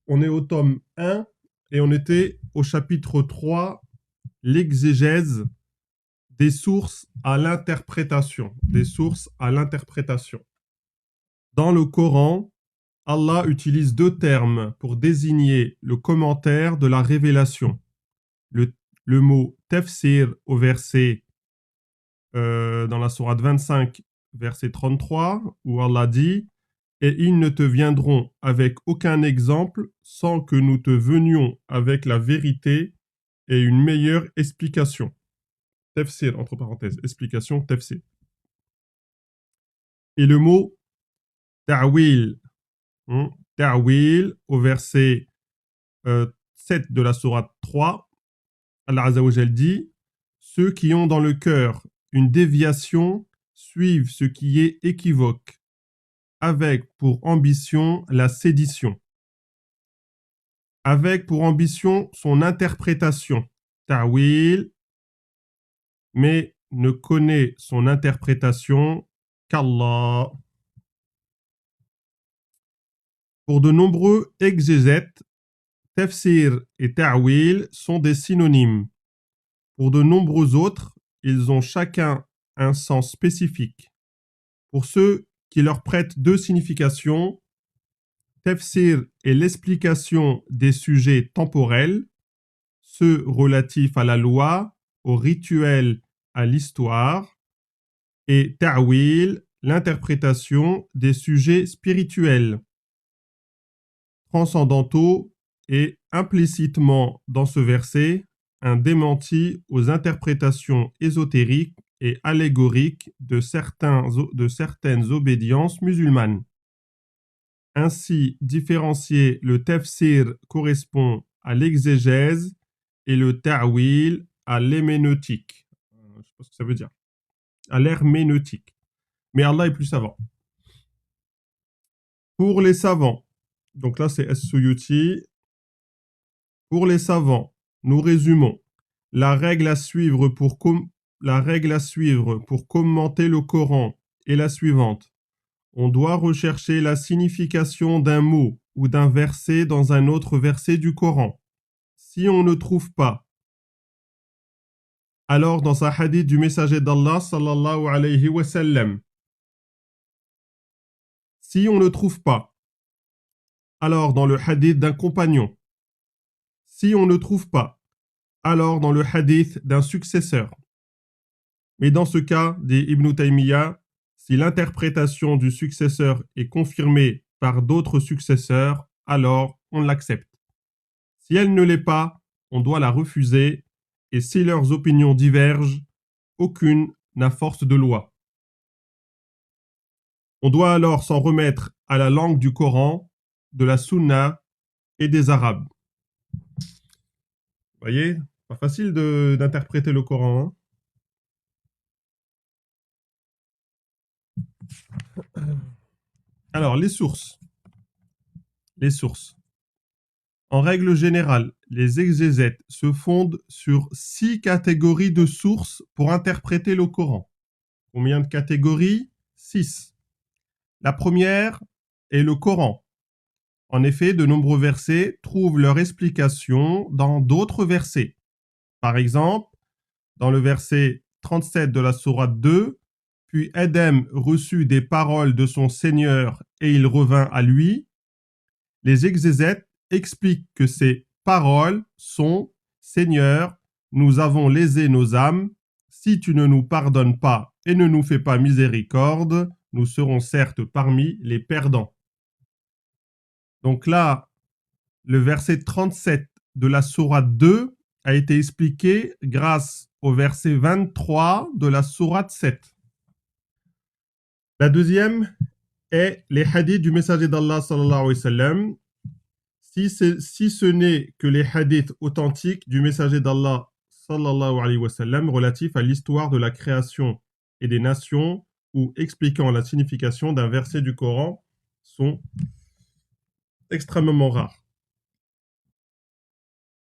On est au tome 1 et on était au chapitre 3, l'exégèse des sources à l'interprétation. Des sources à l'interprétation. Dans le Coran, Allah utilise deux termes pour désigner le commentaire de la révélation. Le mot tafsir au verset dans la sourate 25, verset 33, où Allah dit « Et ils ne te viendront avec aucun exemple sans que nous te venions avec la vérité et une meilleure explication. » Tafsir, entre parenthèses, explication, tafsir. Et le mot ta'wil, ta'wil au verset 7 de la sourate 3, Allah Azza wa Jal dit « Ceux qui ont dans le cœur une déviation suivent ce qui est équivoque, avec pour ambition la sédition, avec pour ambition son interprétation, ta'wil, mais ne connaît son interprétation qu'Allah. » Pour de nombreux exégètes, tafsir et ta'wil sont des synonymes. Pour de nombreux autres, ils ont chacun un sens spécifique. Pour ceux qui leur prêtent deux significations, tafsir est l'explication des sujets temporels, ceux relatifs à la loi, au rituel, à l'histoire, et ta'wil, l'interprétation des sujets spirituels, transcendantaux, et implicitement dans ce verset, un démenti aux interprétations ésotériques et allégoriques de certaines obédiences musulmanes. Ainsi, différencier le tafsir correspond à l'exégèse et le ta'wil à l'héméneutique. Je ne sais pas ce que ça veut dire. À l'herméneutique. Mais Allah est plus savant. Pour les savants, donc là c'est As-Suyuti. Pour les savants, nous résumons. La règle à suivre pour commenter le Coran est la suivante. On doit rechercher la signification d'un mot ou d'un verset dans un autre verset du Coran. Si on ne trouve pas, alors dans un hadith du messager d'Allah sallallahu alayhi wa sallam. Si on ne trouve pas, alors dans le hadith d'un compagnon. Si on ne trouve pas, alors dans le hadith d'un successeur. Mais dans ce cas, dit Ibn Taymiyyah, si l'interprétation du successeur est confirmée par d'autres successeurs, alors on l'accepte. Si elle ne l'est pas, on doit la refuser, et si leurs opinions divergent, aucune n'a force de loi. On doit alors s'en remettre à la langue du Coran, de la Sunna et des Arabes. Vous voyez, pas facile d'interpréter le Coran. Alors, les sources. Les sources. En règle générale, les exégètes se fondent sur 6 catégories de sources pour interpréter le Coran. Combien de catégories? 6. La première est le Coran. En effet, de nombreux versets trouvent leur explication dans d'autres versets. Par exemple, dans le verset 37 de la sourate 2, « Puis Adam reçut des paroles de son Seigneur et il revint à lui », les exégètes expliquent que ces paroles sont « Seigneur, nous avons lésé nos âmes, si tu ne nous pardonnes pas et ne nous fais pas miséricorde, nous serons certes parmi les perdants. » Donc là, le verset 37 de la sourate 2 a été expliqué grâce au verset 23 de la sourate 7. La deuxième est les hadiths du messager d'Allah sallallahu alayhi wa sallam. Si ce n'est que les hadiths authentiques du messager d'Allah sallallahu alayhi wa sallam relatifs à l'histoire de la création et des nations ou expliquant la signification d'un verset du Coran sont extrêmement rares.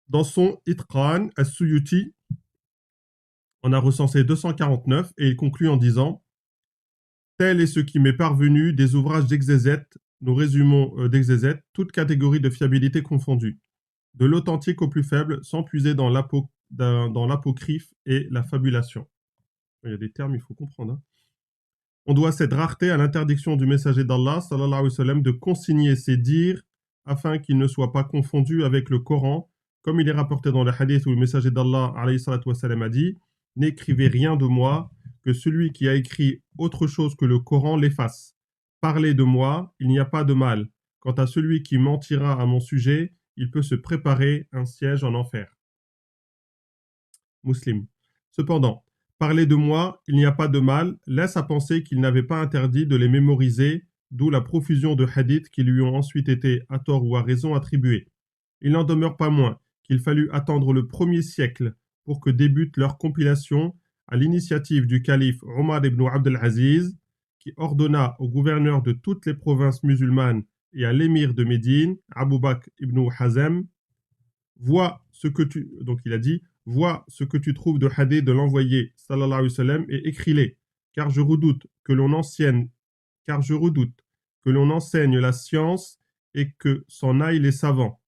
Dans son Itqan, As-Suyuti on a recensé 249 et il conclut en disant « Tel est ce qui m'est parvenu des ouvrages d'exégète nous résumons d'exégète, toute catégorie de fiabilité confondue, de l'authentique au plus faible, sans puiser dans l'apocryphe et la fabulation. Il y a des termes, il faut comprendre. On doit cette rareté à l'interdiction du messager d'Allah, sallallahu alayhi wa sallam, de consigner ses dires afin qu'ils ne soient pas confondus avec le Coran, comme il est rapporté dans le hadith où le messager d'Allah, alayhi salatu wa sallam, a dit « N'écrivez rien de moi, que celui qui a écrit autre chose que le Coran l'efface. Parlez de moi, il n'y a pas de mal. Quant à celui qui mentira à mon sujet, il peut se préparer un siège en enfer. » Muslim. Cependant, parler de moi, il n'y a pas de mal, laisse à penser qu'il n'avait pas interdit de les mémoriser, d'où la profusion de hadiths qui lui ont ensuite été, à tort ou à raison, attribués. Il n'en demeure pas moins qu'il fallut attendre le 1er siècle pour que débute leur compilation à l'initiative du calife Omar ibn Abd al-Aziz, qui ordonna au gouverneur de toutes les provinces musulmanes et à l'émir de Médine, Abu Bakr ibn Hazm, vois ce que tu trouves de hadith de l'envoyé sallallahu alayhi wa sallam et écris-les, car je redoute que l'on enseigne la science et que s'en aillent les savants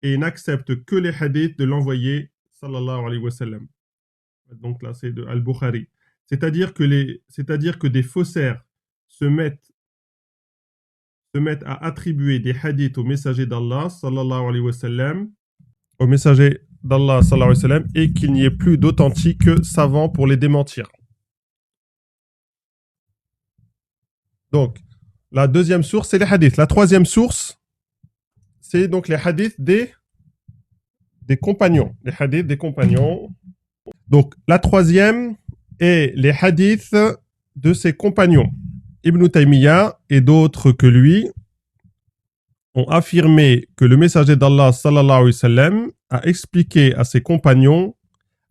et n'acceptent que les hadiths de l'envoyé sallallahu alayhi wa sallam. Donc là c'est de Al-Bukhari. C'est-à-dire que des faussaires se mettent à attribuer des hadiths au messager d'Allah sallallahu alayhi wa sallam, et qu'il n'y ait plus d'authentiques savants pour les démentir. Donc, la deuxième source, c'est les hadiths. La troisième source, c'est donc les hadiths des compagnons. Les hadiths des compagnons. Donc, la troisième est les hadiths de ses compagnons. Ibn Taymiyyah et d'autres que lui ont affirmé que le messager d'Allah sallallahu alayhi wa sallam a expliqué à ses compagnons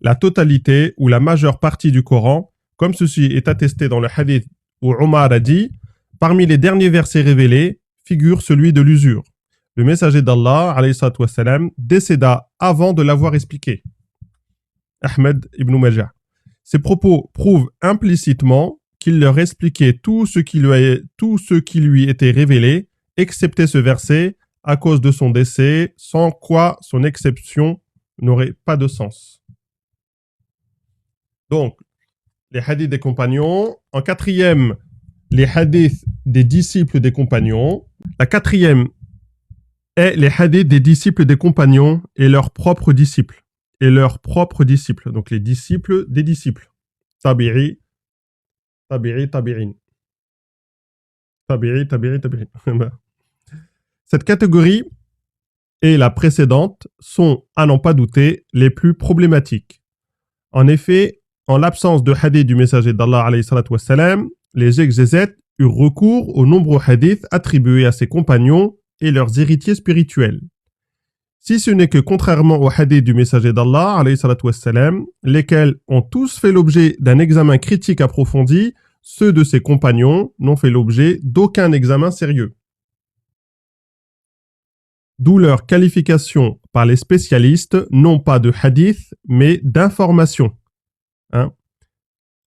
la totalité ou la majeure partie du Coran, comme ceci est attesté dans le hadith où Omar a dit « Parmi les derniers versets révélés figure celui de l'usure. Le messager d'Allah alayhi wa sallam décéda avant de l'avoir expliqué. » Ahmed ibn Majah. Ces propos prouvent implicitement qu'il leur expliquait tout ce qui lui était révélé, excepté ce verset, à cause de son décès, sans quoi son exception n'aurait pas de sens. Donc, les hadiths des compagnons. En quatrième, les hadiths des disciples des compagnons. La quatrième est les hadiths des disciples des compagnons et leurs propres disciples. Donc les disciples des disciples. Tabi'i, tabi'in. Cette catégorie et la précédente sont, à n'en pas douter, les plus problématiques. En effet, en l'absence de hadith du messager d'Allah alayhi salatu wassalam, les exégètes eurent recours aux nombreux hadiths attribués à ses compagnons et leurs héritiers spirituels. Si ce n'est que contrairement aux hadiths du messager d'Allah alayhi salatu wassalam, lesquels ont tous fait l'objet d'un examen critique approfondi, ceux de ses compagnons n'ont fait l'objet d'aucun examen sérieux. D'où leur qualification par les spécialistes, non pas de hadith, mais d'information.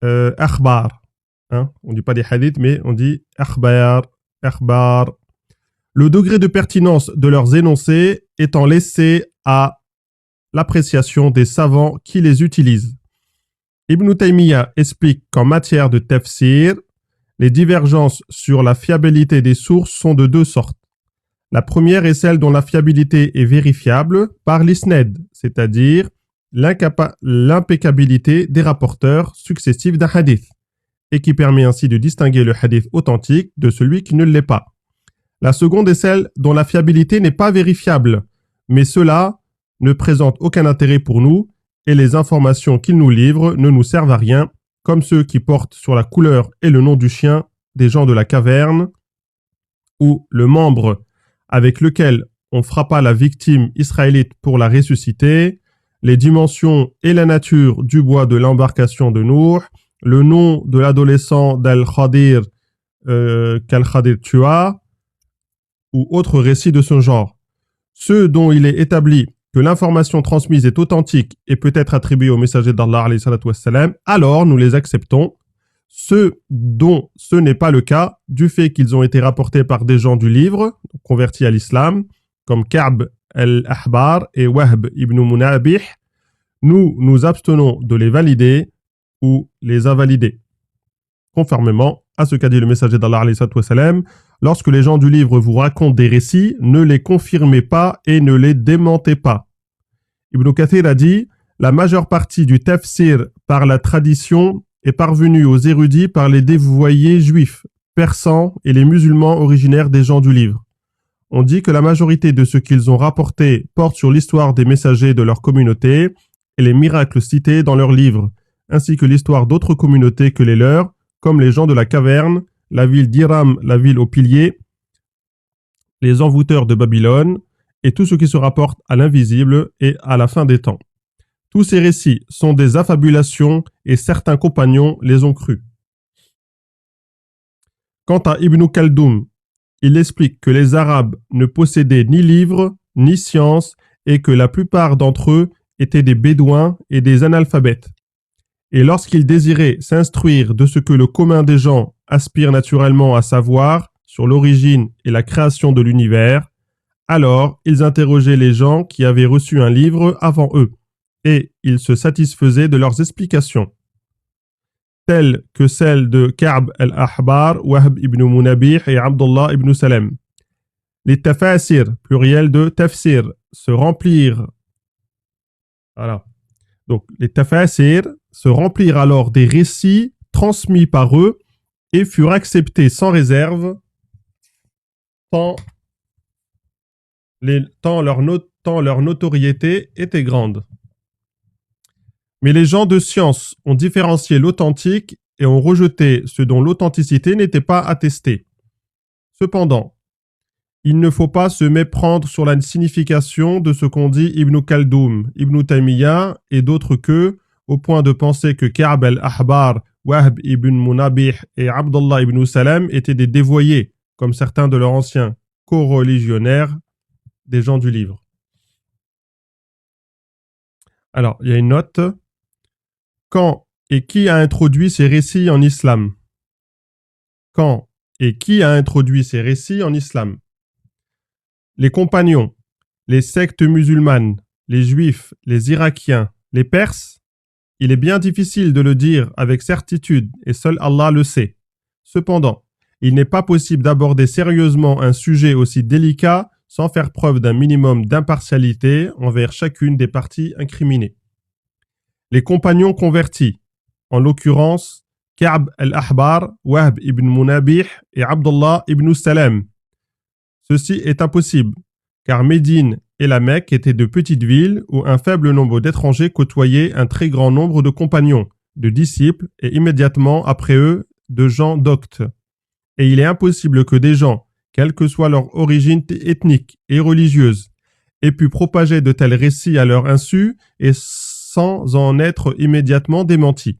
Akhbar. On ne dit pas des hadiths, mais on dit akhbar. Le degré de pertinence de leurs énoncés étant laissé à l'appréciation des savants qui les utilisent. Ibn Taymiyyah explique qu'en matière de tafsir, les divergences sur la fiabilité des sources sont de deux sortes. La première est celle dont la fiabilité est vérifiable par l'isnad, c'est-à-dire l'impeccabilité des rapporteurs successifs d'un hadith, et qui permet ainsi de distinguer le hadith authentique de celui qui ne l'est pas. La seconde est celle dont la fiabilité n'est pas vérifiable, mais cela ne présente aucun intérêt pour nous et les informations qu'ils nous livrent ne nous servent à rien, comme ceux qui portent sur la couleur et le nom du chien des gens de la caverne, ou le membre avec lequel on frappa la victime israélite pour la ressusciter, les dimensions et la nature du bois de l'embarcation de Nouh, le nom de l'adolescent d'Al-Khadir qu'Al-Khadir tua, ou autres récits de ce genre. Ceux dont il est établi que l'information transmise est authentique et peut être attribuée au messager d'Allah alayhi salatu wassalam, alors nous les acceptons. Ceux dont ce n'est pas le cas, du fait qu'ils ont été rapportés par des gens du livre, convertis à l'islam, comme Ka'b al-Ahbar et Wahb ibn Munabih, nous nous abstenons de les valider ou les invalider. Conformément à ce qu'a dit le messager d'Allah alayhi wa sallam, lorsque les gens du livre vous racontent des récits, ne les confirmez pas et ne les démentez pas. Ibn Kathir a dit, la majeure partie du tafsir par la tradition est parvenue aux érudits par les dévoyés juifs, persans et les musulmans originaires des gens du livre. On dit que la majorité de ce qu'ils ont rapporté porte sur l'histoire des messagers de leur communauté et les miracles cités dans leurs livres, ainsi que l'histoire d'autres communautés que les leurs, comme les gens de la caverne, la ville d'Iram, la ville aux piliers, les envoûteurs de Babylone, et tout ce qui se rapporte à l'invisible et à la fin des temps. Tous ces récits sont des affabulations et certains compagnons les ont crus. Quant à Ibn Khaldoum, il explique que les Arabes ne possédaient ni livres, ni sciences, et que la plupart d'entre eux étaient des bédouins et des analphabètes. Et lorsqu'ils désiraient s'instruire de ce que le commun des gens aspire naturellement à savoir sur l'origine et la création de l'univers, alors ils interrogeaient les gens qui avaient reçu un livre avant eux, et ils se satisfaisaient de leurs explications, telles que celles de Ka'b al-Ahbar, Wahb ibn Munabih et Abdullah ibn Salam. Les tafasir, pluriel de tafsir, se remplirent. Voilà. Donc, les tafasir se remplirent alors des récits transmis par eux et furent acceptés sans réserve tant leur notoriété était grande. Mais les gens de science ont différencié l'authentique et ont rejeté ce dont l'authenticité n'était pas attestée. Cependant, il ne faut pas se méprendre sur la signification de ce qu'ont dit Ibn Khaldoum, Ibn Taymiyyah et d'autres qu'eux, au point de penser que Ka'b al-Ahbar, Wahb ibn Munabih et Abdullah ibn Salam étaient des dévoyés, comme certains de leurs anciens co-religionnaires des gens du livre. Alors, il y a une note. Quand et qui a introduit ces récits en islam? Quand et qui a introduit ces récits en islam? Les compagnons, les sectes musulmanes, les juifs, les irakiens, les perses? Il est bien difficile de le dire avec certitude et seul Allah le sait. Cependant, il n'est pas possible d'aborder sérieusement un sujet aussi délicat sans faire preuve d'un minimum d'impartialité envers chacune des parties incriminées. Les compagnons convertis, en l'occurrence Ka'b al-Ahbar, Wahb ibn Munabih et Abdullah ibn Salam. Ceci est impossible, car Médine et la Mecque étaient de petites villes où un faible nombre d'étrangers côtoyaient un très grand nombre de compagnons, de disciples et immédiatement après eux de gens doctes. Et il est impossible que des gens, quelle que soit leur origine ethnique et religieuse, aient pu propager de tels récits à leur insu et sans en être immédiatement démentis.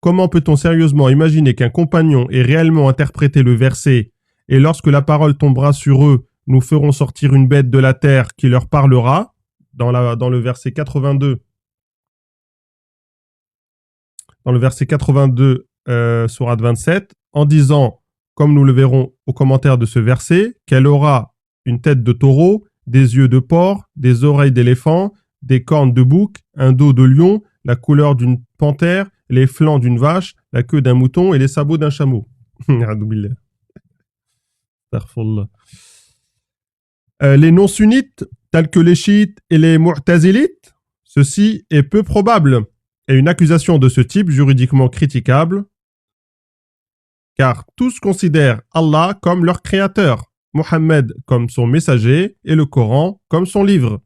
Comment peut-on sérieusement imaginer qu'un compagnon ait réellement interprété le verset « Et lorsque la parole tombera sur eux, nous ferons sortir une bête de la terre qui leur parlera » dans le verset 82, sourate 27, en disant, comme nous le verrons au commentaire de ce verset, qu'elle aura une tête de taureau, des yeux de porc, des oreilles d'éléphant, des cornes de bouc, un dos de lion, la couleur d'une panthère, les flancs d'une vache, la queue d'un mouton et les sabots d'un chameau. Les non-sunnites, tels que les chiites et les mu'tazilites, ceci est peu probable, et une accusation de ce type juridiquement critiquable, car tous considèrent Allah comme leur créateur, Mohammed comme son messager et le Coran comme son livre.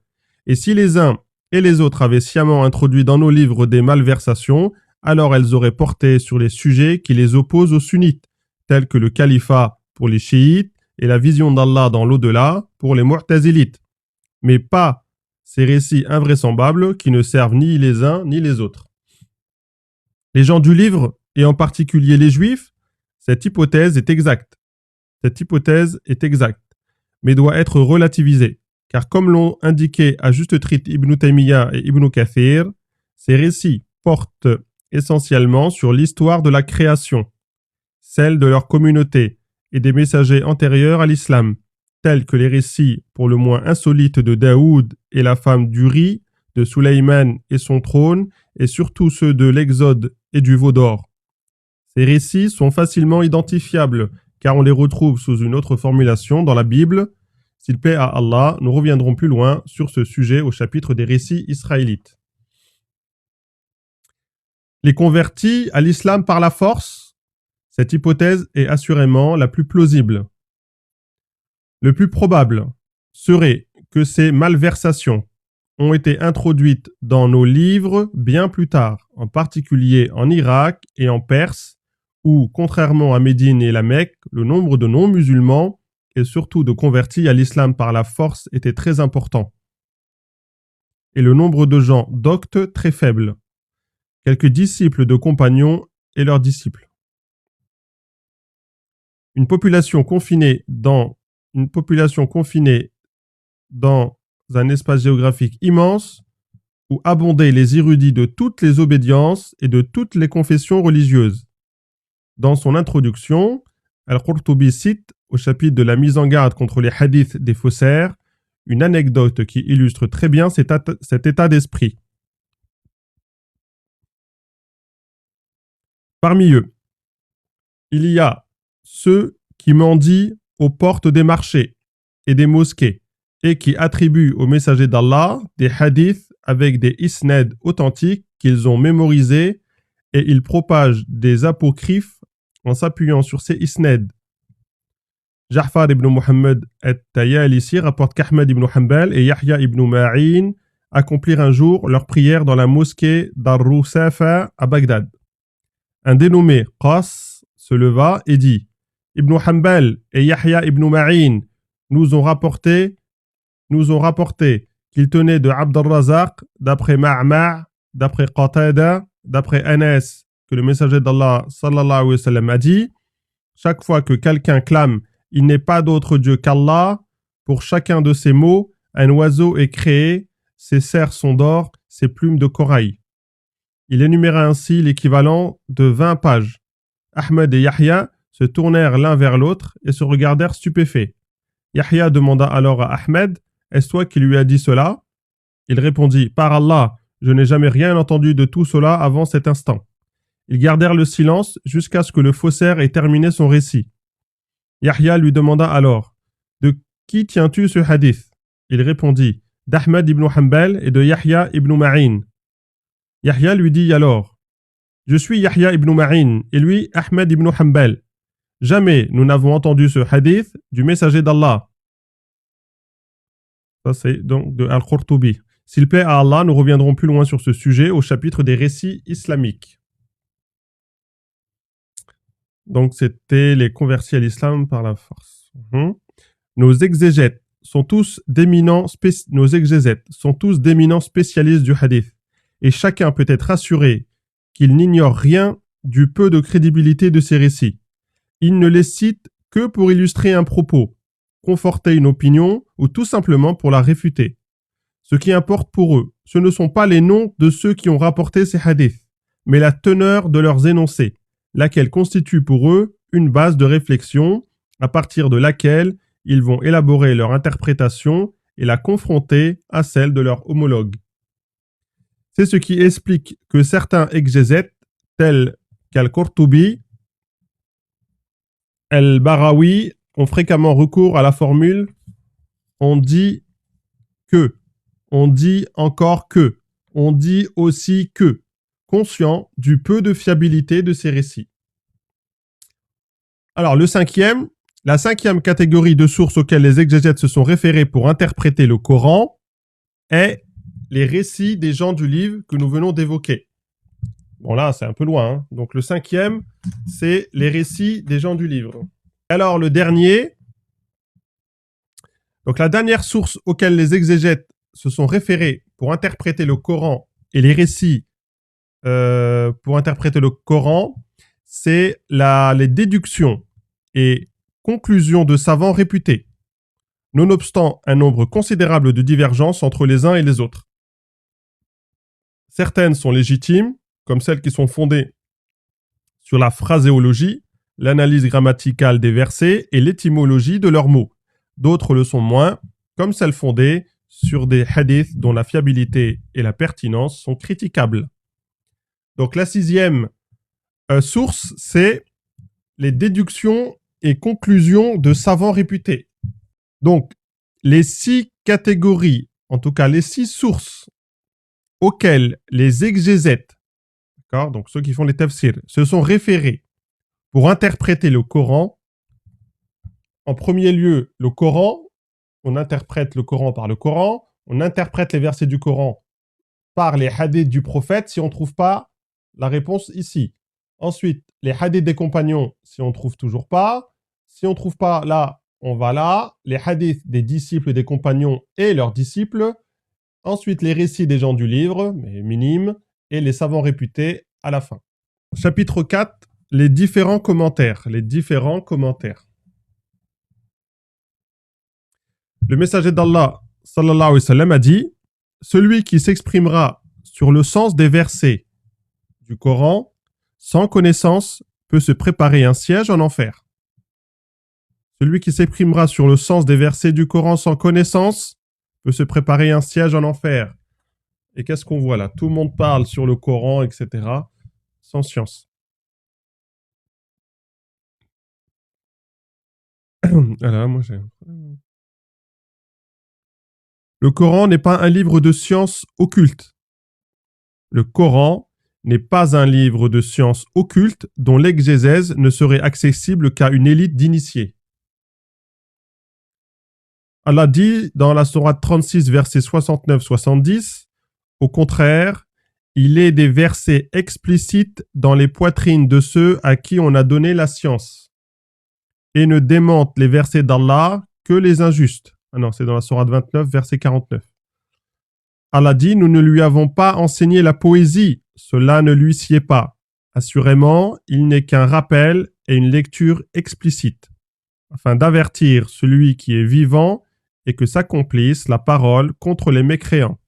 Et si les uns et les autres avaient sciemment introduit dans nos livres des malversations, alors elles auraient porté sur les sujets qui les opposent aux sunnites, tels que le califat pour les chiites et la vision d'Allah dans l'au-delà pour les mu'tazilites, mais pas ces récits invraisemblables qui ne servent ni les uns ni les autres. Les gens du livre, et en particulier les juifs, cette hypothèse est exacte. Mais doit être relativisée, car comme l'ont indiqué à juste titre Ibn Taymiyyah et Ibn Kathir, ces récits portent essentiellement sur l'histoire de la création, celle de leur communauté et des messagers antérieurs à l'islam, tels que les récits pour le moins insolites de Daoud et la femme d'Uri, de Suleyman et son trône, et surtout ceux de l'Exode et du veau d'or. Ces récits sont facilement identifiables, car on les retrouve sous une autre formulation dans la Bible. S'il plaît à Allah, nous reviendrons plus loin sur ce sujet au chapitre des récits israélites. Les convertis à l'islam par la force, cette hypothèse est assurément la plus plausible. Le plus probable serait que ces malversations ont été introduites dans nos livres bien plus tard, en particulier en Irak et en Perse, où, contrairement à Médine et la Mecque, le nombre de non-musulmans et surtout de convertis à l'islam par la force était très important, et le nombre de gens doctes très faible, quelques disciples de compagnons et leurs disciples. Une population confinée dans un espace géographique immense où abondaient les érudits de toutes les obédiences et de toutes les confessions religieuses. Dans son introduction, Al-Qurtubi cite, au chapitre de la mise en garde contre les hadiths des faussaires, une anecdote qui illustre très bien cet état d'esprit. Parmi eux, il y a ceux qui mendient aux portes des marchés et des mosquées et qui attribuent aux messagers d'Allah des hadiths avec des isnad authentiques qu'ils ont mémorisés et ils propagent des apocryphes en s'appuyant sur ces isnad. Ja'far ibn Muhammad at-Tayalisi rapporte qu'Ahmed ibn Hanbal et Yahya ibn Ma'in accomplirent un jour leur prière dans la mosquée d'Ar-Rusafa à Bagdad. Un dénommé Qas se leva et dit « Ibn Hanbal et Yahya ibn Ma'in nous ont rapporté qu'ils tenaient de Abd al-Razaq, d'après Ma'ma', d'après Qatada, d'après Anas, que le messager d'Allah sallallahu alayhi wa sallam a dit « Chaque fois que quelqu'un clame « Il n'est pas d'autre Dieu qu'Allah », pour chacun de ces mots, un oiseau est créé, ses serres sont d'or, ses plumes de corail. » Il énuméra ainsi l'équivalent de 20 pages. Ahmed et Yahya se tournèrent l'un vers l'autre et se regardèrent stupéfaits. Yahya demanda alors à Ahmed « Est-ce toi qui lui as dit cela ?» Il répondit « Par Allah, je n'ai jamais rien entendu de tout cela avant cet instant. » Ils gardèrent le silence jusqu'à ce que le faussaire ait terminé son récit. Yahya lui demanda alors « De qui tiens-tu ce hadith ?» Il répondit « D'Ahmed ibn Hanbal et de Yahya ibn Ma'in. » Yahya lui dit alors « Je suis Yahya ibn Ma'in et lui Ahmed ibn Hanbal. Jamais nous n'avons entendu ce hadith du messager d'Allah. » Ça c'est donc de Al-Qurtubi. S'il plaît à Allah, nous reviendrons plus loin sur ce sujet au chapitre des récits islamiques. Donc c'était les convertis à l'islam par la force. Nos exégètes sont tous d'éminents spécialistes du hadith. Et chacun peut être assuré qu'il n'ignore rien du peu de crédibilité de ces récits. Ils ne les citent que pour illustrer un propos, conforter une opinion ou tout simplement pour la réfuter. Ce qui importe pour eux, ce ne sont pas les noms de ceux qui ont rapporté ces hadiths, mais la teneur de leurs énoncés, laquelle constitue pour eux une base de réflexion à partir de laquelle ils vont élaborer leur interprétation et la confronter à celle de leurs homologues. C'est ce qui explique que certains exégètes, tels qu'Al-Qurtubi, Al-Barawi, ont fréquemment recours à la formule « on dit que », « on dit encore que », « on dit aussi que », conscient du peu de fiabilité de ces récits. Alors, la cinquième catégorie de sources auxquelles les exégètes se sont référés pour interpréter le Coran est les récits des gens du livre que nous venons d'évoquer. Bon là, c'est un peu loin. Hein. Donc le cinquième, c'est les récits des gens du livre. Alors le dernier, donc la dernière source auquel les exégètes se sont référés pour interpréter le Coran et les récits pour interpréter le Coran, c'est les déductions et conclusions de savants réputés, nonobstant un nombre considérable de divergences entre les uns et les autres. Certaines sont légitimes, comme celles qui sont fondées sur la phraséologie, l'analyse grammaticale des versets et l'étymologie de leurs mots. D'autres le sont moins, comme celles fondées sur des hadiths dont la fiabilité et la pertinence sont critiquables. Donc la sixième source, c'est les déductions et conclusions de savants réputés. Donc, les 6 catégories, en tout cas les 6 sources auxquelles les exégètes, d'accord, donc ceux qui font les tafsirs, se sont référés pour interpréter le Coran. En premier lieu, le Coran, on interprète le Coran par le Coran, on interprète les versets du Coran par les hadiths du prophète si on ne trouve pas la réponse ici. Ensuite, les hadiths des compagnons si on ne trouve toujours pas. Si on ne trouve pas là, on va là. Les hadiths des disciples des compagnons et leurs disciples. Ensuite, les récits des gens du livre, mais minimes, et les savants réputés à la fin. Chapitre 4, les différents commentaires. Les différents commentaires. Le messager d'Allah, sallallahu alayhi wa sallam, a dit « Celui qui s'exprimera sur le sens des versets du Coran, sans connaissance, peut se préparer un siège en enfer. » Celui qui s'exprimera sur le sens des versets du Coran sans connaissance peut se préparer un siège en enfer. Et qu'est-ce qu'on voit là? Tout le monde parle sur le Coran, etc., sans science. Alors, moi, le Coran n'est pas un livre de sciences occultes. Le Coran n'est pas un livre de sciences occultes dont l'exégèse ne serait accessible qu'à une élite d'initiés. Allah dit dans la sourate 36, versets 69-70, au contraire, il est des versets explicites dans les poitrines de ceux à qui on a donné la science et ne démentent les versets d'Allah que les injustes. Ah non, c'est dans la sourate 29, verset 49. Allah dit, nous ne lui avons pas enseigné la poésie, cela ne lui sied pas. Assurément, il n'est qu'un rappel et une lecture explicite, afin d'avertir celui qui est vivant et que s'accomplisse la parole contre les mécréants.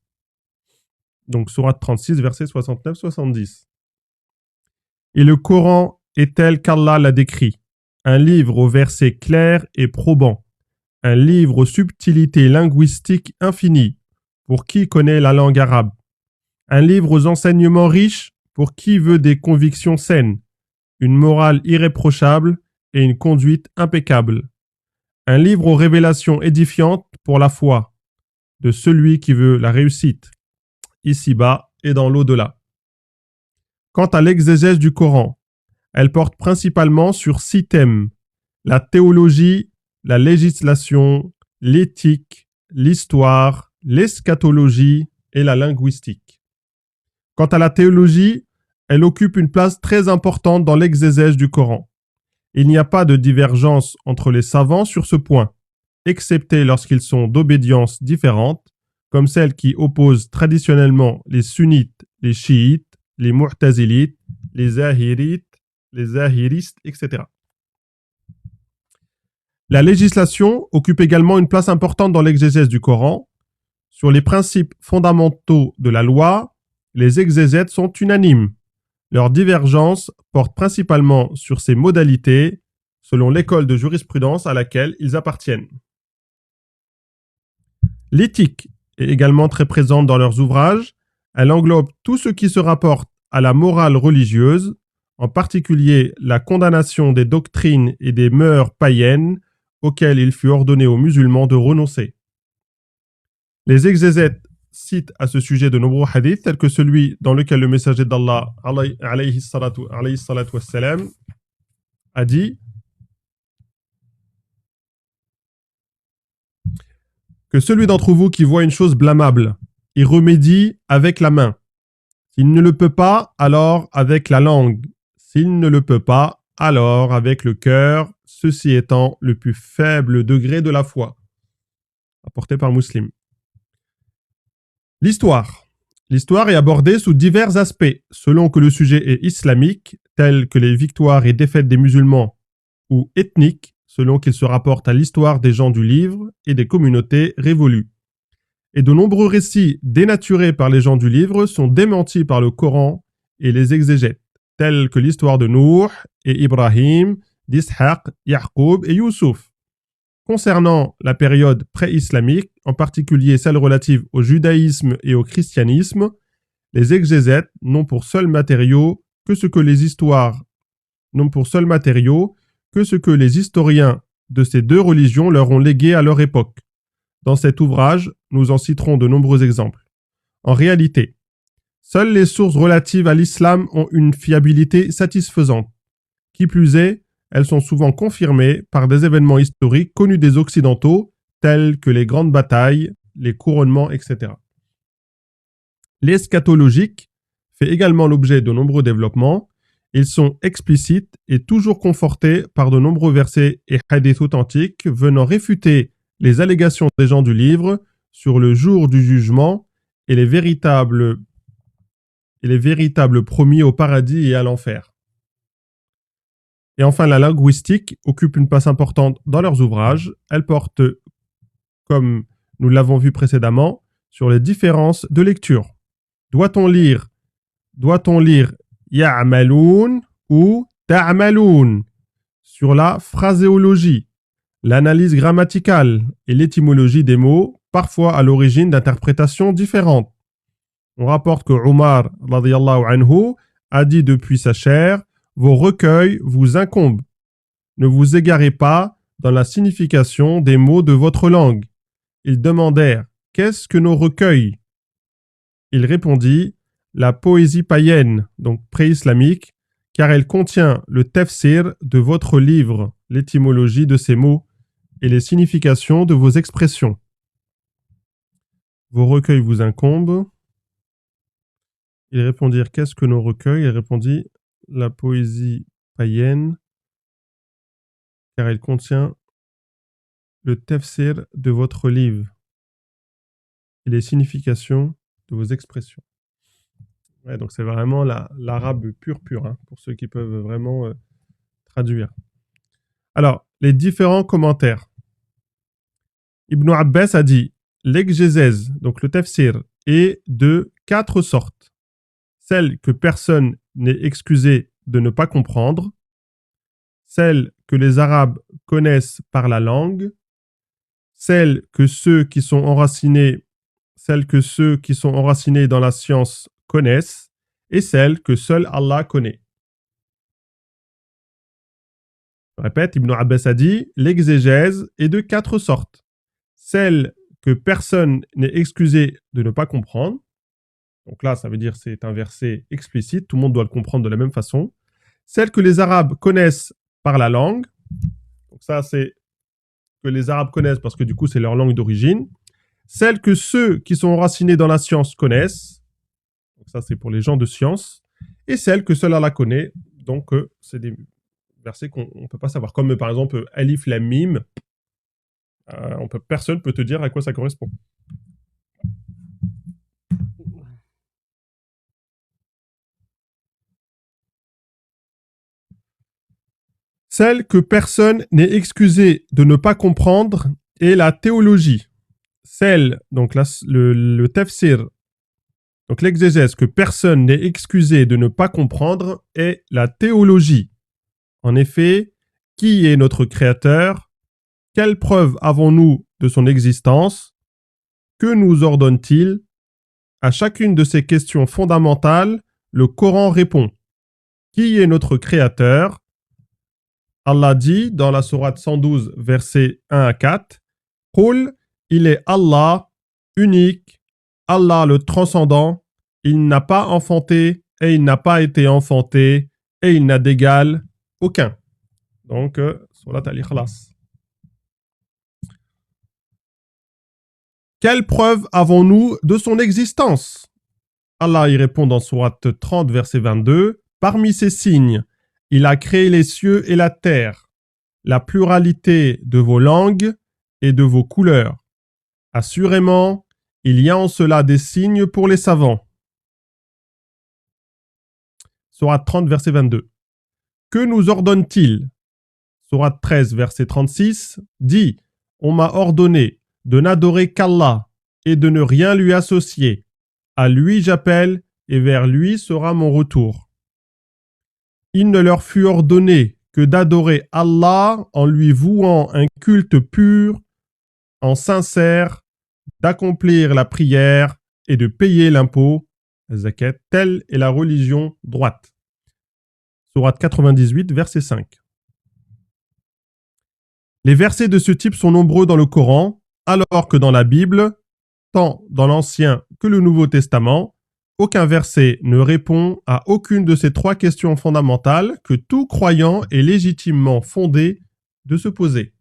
Donc, sourate 36, versets 69-70. Et le Coran est tel qu'Allah l'a décrit, un livre aux versets clairs et probants, un livre aux subtilités linguistiques infinies, pour qui connaît la langue arabe, un livre aux enseignements riches, pour qui veut des convictions saines, une morale irréprochable et une conduite impeccable, un livre aux révélations édifiantes pour la foi, de celui qui veut la réussite, ici-bas et dans l'au-delà. Quant à l'exégèse du Coran, elle porte principalement sur 6 thèmes: la théologie, la législation, l'éthique, l'histoire, l'eschatologie et la linguistique. Quant à la théologie, elle occupe une place très importante dans l'exégèse du Coran. Il n'y a pas de divergence entre les savants sur ce point, excepté lorsqu'ils sont d'obédiences différentes, comme celle qui oppose traditionnellement les sunnites, les chiites, les mu'tazilites, les zahirites, les zahiristes, etc. La législation occupe également une place importante dans l'exégèse du Coran. Sur les principes fondamentaux de la loi, les exégètes sont unanimes. Leurs divergences portent principalement sur ses modalités, selon l'école de jurisprudence à laquelle ils appartiennent. L'éthique est également très présente dans leurs ouvrages. Elle englobe tout ce qui se rapporte à la morale religieuse, en particulier la condamnation des doctrines et des mœurs païennes auxquelles il fut ordonné aux musulmans de renoncer. Les exégètes citent à ce sujet de nombreux hadiths, tels que celui dans lequel le messager d'Allah alayhi salatu wassalam, a dit que celui d'entre vous qui voit une chose blâmable y remédie avec la main. S'il ne le peut pas, alors avec la langue. S'il ne le peut pas, alors avec le cœur, ceci étant le plus faible degré de la foi. Apporté par Muslim. L'histoire. L'histoire est abordée sous divers aspects, selon que le sujet est islamique, tel que les victoires et défaites des musulmans, ou ethnique, selon qu'il se rapporte à l'histoire des gens du livre et des communautés révolues. Et de nombreux récits dénaturés par les gens du livre sont démentis par le Coran et les exégètes, tels que l'histoire de Nuh et Ibrahim, d'Ishaq, Yaqub et Youssouf. Concernant la période pré-islamique, en particulier celle relative au judaïsme et au christianisme, les exégètes n'ont pour seul matériau que ce que les historiens de ces deux religions leur ont légué à leur époque. Dans cet ouvrage, nous en citerons de nombreux exemples. En réalité, seules les sources relatives à l'islam ont une fiabilité satisfaisante. Qui plus est, elles sont souvent confirmées par des événements historiques connus des Occidentaux, tels que les grandes batailles, les couronnements, etc. L'eschatologique fait également l'objet de nombreux développements. Ils sont explicites et toujours confortés par de nombreux versets et hadiths authentiques venant réfuter les allégations des gens du livre sur le jour du jugement et les véritables promis au paradis et à l'enfer. Et enfin, la linguistique occupe une place importante dans leurs ouvrages. Elle porte, comme nous l'avons vu précédemment, sur les différences de lecture. Doit-on lire ya'maloun ou ta'maloun? Sur la phraséologie, l'analyse grammaticale et l'étymologie des mots, parfois à l'origine d'interprétations différentes. On rapporte que Omar radiyallahu anhu a dit depuis sa chair: vos recueils vous incombent. Ne vous égarez pas dans la signification des mots de votre langue. Ils demandèrent: qu'est-ce que nos recueils? Il répondit: la poésie païenne, donc pré-islamique, car elle contient le tafsir de votre livre, l'étymologie de ces mots et les significations de vos expressions. Vos recueils vous incombent. Ils répondirent: qu'est-ce que nos recueils? Il répondit: la poésie païenne, car elle contient le tafsir de votre livre et les significations de vos expressions. Ouais, donc c'est vraiment l'arabe pur, hein, pour ceux qui peuvent vraiment traduire. Alors, les différents commentaires. Ibn Abbas a dit: l'exégèse, donc le tafsir, est de 4 sortes. Celle que personne n'est excusé de ne pas comprendre, celle que les Arabes connaissent par la langue, celle que ceux qui sont enracinés dans la science connaissent, et celle que seul Allah connaît. Je répète, Ibn Abbas a dit: l'exégèse est de 4 sortes. Celle que personne n'est excusé de ne pas comprendre. Donc là, ça veut dire c'est un verset explicite, tout le monde doit le comprendre de la même façon. Celle que les Arabes connaissent par la langue. Donc ça, c'est que les Arabes connaissent parce que du coup, c'est leur langue d'origine. Celle que ceux qui sont enracinés dans la science connaissent. Donc ça, c'est pour les gens de science. Et celle que seul Allah connaît. Donc, c'est des versets qu'on ne peut pas savoir. Comme par exemple, Alif Lam Mim. Personne ne peut te dire à quoi ça correspond. Celle que personne n'est excusé de ne pas comprendre est la théologie. Celle, donc le tafsir, donc l'exégèse que personne n'est excusé de ne pas comprendre est la théologie. En effet, qui est notre Créateur? Quelle preuve avons-nous de son existence? Que nous ordonne-t-il? À chacune de ces questions fondamentales, le Coran répond. Qui est notre Créateur? Allah dit dans la sourate 112, versets 1 à 4, « Qul, il est Allah, unique, Allah le transcendant, il n'a pas enfanté et il n'a pas été enfanté et il n'a d'égal aucun. » Donc, sourate Al-Ikhlas. Quelle preuve avons-nous de son existence? Allah y répond dans sourate 30, verset 22, « Parmi ces signes, il a créé les cieux et la terre, la pluralité de vos langues et de vos couleurs. Assurément, il y a en cela des signes pour les savants. » Sourate 30, verset 22. Que nous ordonne-t-il? Sourate 13, verset 36, dit: « On m'a ordonné de n'adorer qu'Allah et de ne rien lui associer. À lui j'appelle et vers lui sera mon retour. Il ne leur fut ordonné que d'adorer Allah en lui vouant un culte pur, en sincère, d'accomplir la prière et de payer l'impôt, zakat, telle est la religion droite. Sourate 98, verset 5. Les versets de ce type sont nombreux dans le Coran, alors que dans la Bible, tant dans l'Ancien que le Nouveau Testament, aucun verset ne répond à aucune de ces trois questions fondamentales que tout croyant est légitimement fondé de se poser.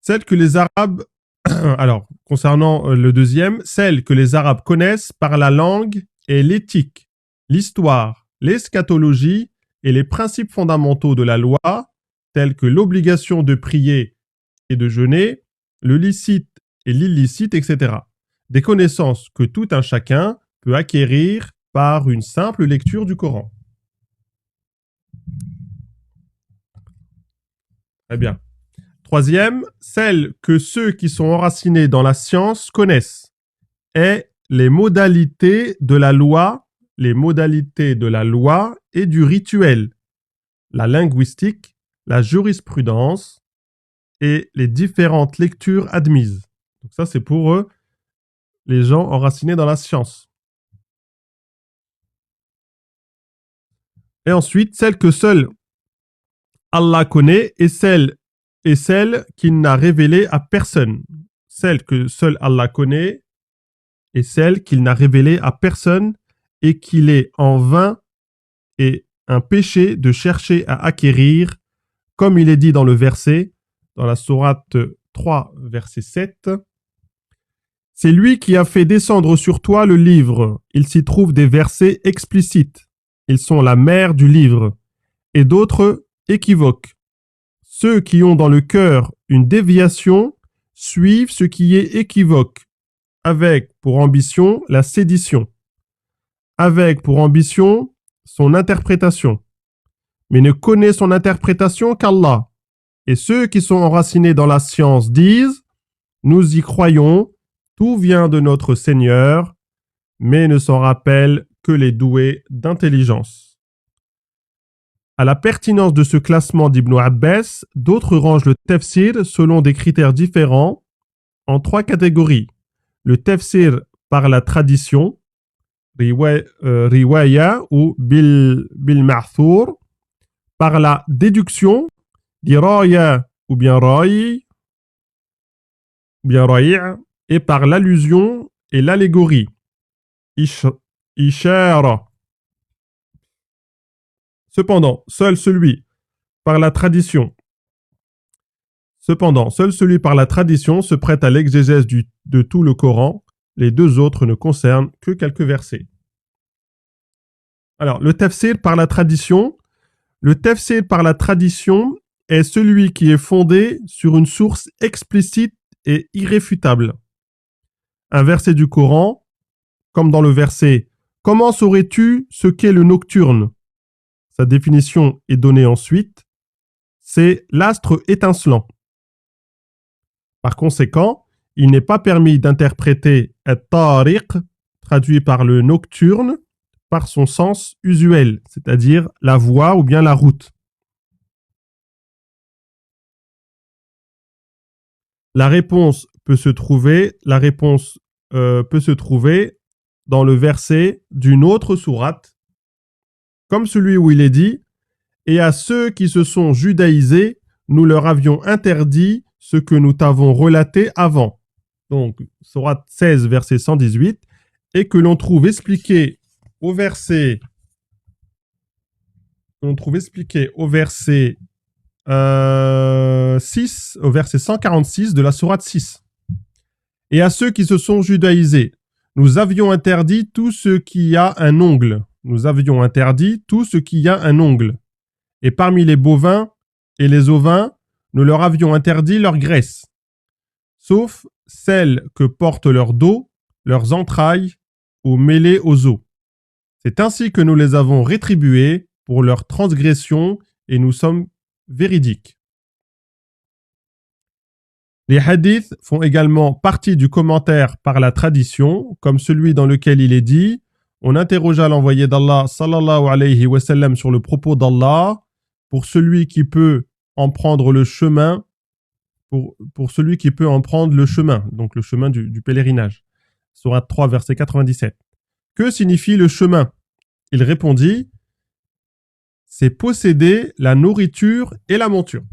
Celle que les Arabes, alors concernant le deuxième, celle que les Arabes connaissent par la langue est l'éthique, l'histoire, l'eschatologie et les principes fondamentaux de la loi, tels que l'obligation de prier et de jeûner, le licite et l'illicite, etc. Des connaissances que tout un chacun peut acquérir par une simple lecture du Coran. Très bien. Troisième, celle que ceux qui sont enracinés dans la science connaissent est les modalités de la loi, et du rituel, la linguistique, la jurisprudence et les différentes lectures admises. Donc ça, c'est pour eux, les gens enracinés dans la science. Et ensuite, celle que seul Allah connaît est celle qu'il n'a révélée à personne. Celle que seul Allah connaît est celle qu'il n'a révélée à personne et qu'il est en vain et un péché de chercher à acquérir, comme il est dit dans le verset, dans la sourate 3, verset 7. C'est lui qui a fait descendre sur toi le livre. Il s'y trouve des versets explicites. Ils sont la mère du livre. Et d'autres équivoques. Ceux qui ont dans le cœur une déviation suivent ce qui est équivoque, avec pour ambition la sédition, avec pour ambition son interprétation, mais ne connaît son interprétation qu'Allah. Et ceux qui sont enracinés dans la science disent « Nous y croyons, tout vient de notre Seigneur, mais ne s'en rappellent que les doués d'intelligence. » À la pertinence de ce classement d'Ibn Abbas, d'autres rangent le tafsir selon des critères différents en trois catégories. Le tafsir par la tradition, riwaya ou bil ma'thur, par la déduction, diraya ou bien ra'i, et par l'allusion et l'allégorie, ishara. Cependant, seul celui par la tradition se prête à l'exégèse de tout le Coran. Les deux autres ne concernent que quelques versets. Alors, le tafsir par la tradition. Le tafsir par la tradition est celui qui est fondé sur une source explicite et irréfutable. Un verset du Coran, comme dans le verset « Comment saurais-tu ce qu'est le nocturne ?» Sa définition est donnée ensuite. C'est l'astre étincelant. Par conséquent, il n'est pas permis d'interpréter « at-tariq », traduit par le nocturne, par son sens usuel, c'est-à-dire la voie ou bien la route. La réponse peut se trouver dans le verset d'une autre sourate, comme celui où il est dit « Et à ceux qui se sont judaïsés, nous leur avions interdit ce que nous t'avons relaté avant. » Donc, sourate 16, verset 118, et que l'on trouve expliqué au verset 6, au verset 146 de la sourate 6. Et à ceux qui se sont judaïsés, nous avions interdit tout ce qui a un ongle. Et parmi les bovins et les ovins, nous leur avions interdit leur graisse, sauf celle que portent leur dos, leurs entrailles ou mêlées aux os. C'est ainsi que nous les avons rétribués pour leur transgression et nous sommes véridiques. Les hadiths font également partie du commentaire par la tradition, comme celui dans lequel il est dit « On interrogea l'envoyé d'Allah sallallahu alayhi wa sallam sur le propos d'Allah pour celui qui peut en prendre le chemin, pour celui qui peut en prendre le chemin, donc le chemin du pèlerinage. » Sourate 3, verset 97. Que signifie le chemin? Il répondit « C'est posséder la nourriture et la monture. »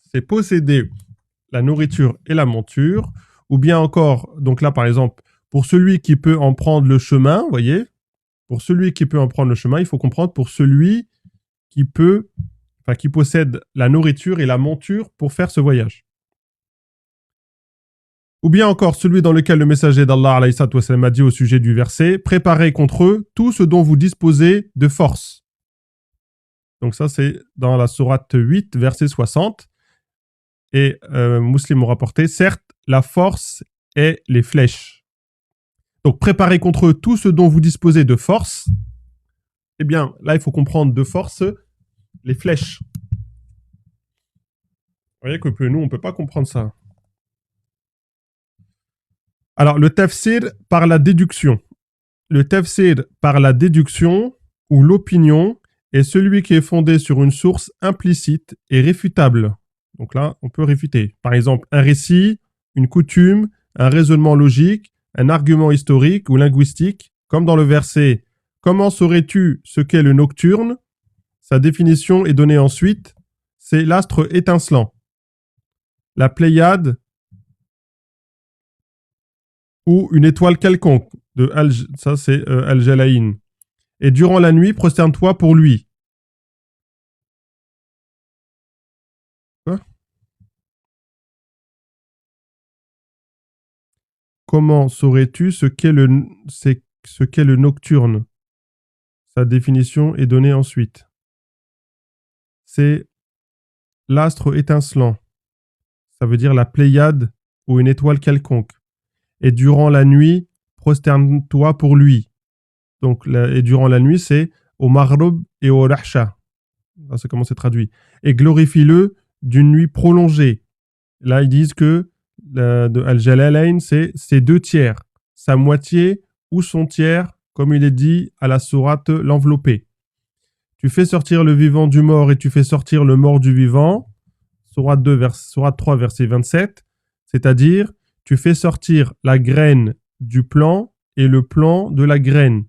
C'est posséder la nourriture et la monture, ou bien encore, donc là par exemple, pour celui qui peut en prendre le chemin, vous voyez, pour celui qui peut en prendre le chemin, il faut comprendre pour celui qui peut, enfin qui possède la nourriture et la monture pour faire ce voyage. Ou bien encore celui dans lequel le messager d'Allah alayhi salatu wassalam a dit au sujet du verset « Préparez contre eux tout ce dont vous disposez de force ». Donc ça c'est dans la sourate 8, verset 60. Et Muslim ont rapporté, certes, la force est les flèches. Donc, préparez contre eux tout ce dont vous disposez de force. Eh bien, là, il faut comprendre de force les flèches. Vous voyez que nous, on ne peut pas comprendre ça. Alors, le tafsir par la déduction. Le tafsir par la déduction ou l'opinion est celui qui est fondé sur une source implicite et réfutable. Donc là, on peut réfuter. Par exemple, un récit, une coutume, un raisonnement logique, un argument historique ou linguistique, comme dans le verset « Comment saurais-tu ce qu'est le nocturne ?» Sa définition est donnée ensuite. C'est l'astre étincelant. La Pléiade ou une étoile quelconque. Ça, c'est Al-Jalaïn. Et durant la nuit, prosterne-toi pour lui. Comment saurais-tu ce qu'est le nocturne? Sa définition est donnée ensuite. C'est l'astre étincelant. Ça veut dire la Pléiade ou une étoile quelconque. Et durant la nuit, prosterne-toi pour lui. Donc, et durant la nuit, c'est au Maghrib et au Rahcha. C'est comment c'est traduit. Et glorifie-le d'une nuit prolongée. Là, ils disent que de Al-Jalalayn, c'est ses 2/3, sa moitié ou son tiers, comme il est dit à la sourate l'enveloppé. Tu fais sortir le vivant du mort et tu fais sortir le mort du vivant, sourate 3, verset 27, c'est-à-dire tu fais sortir la graine du plant et le plant de la graine,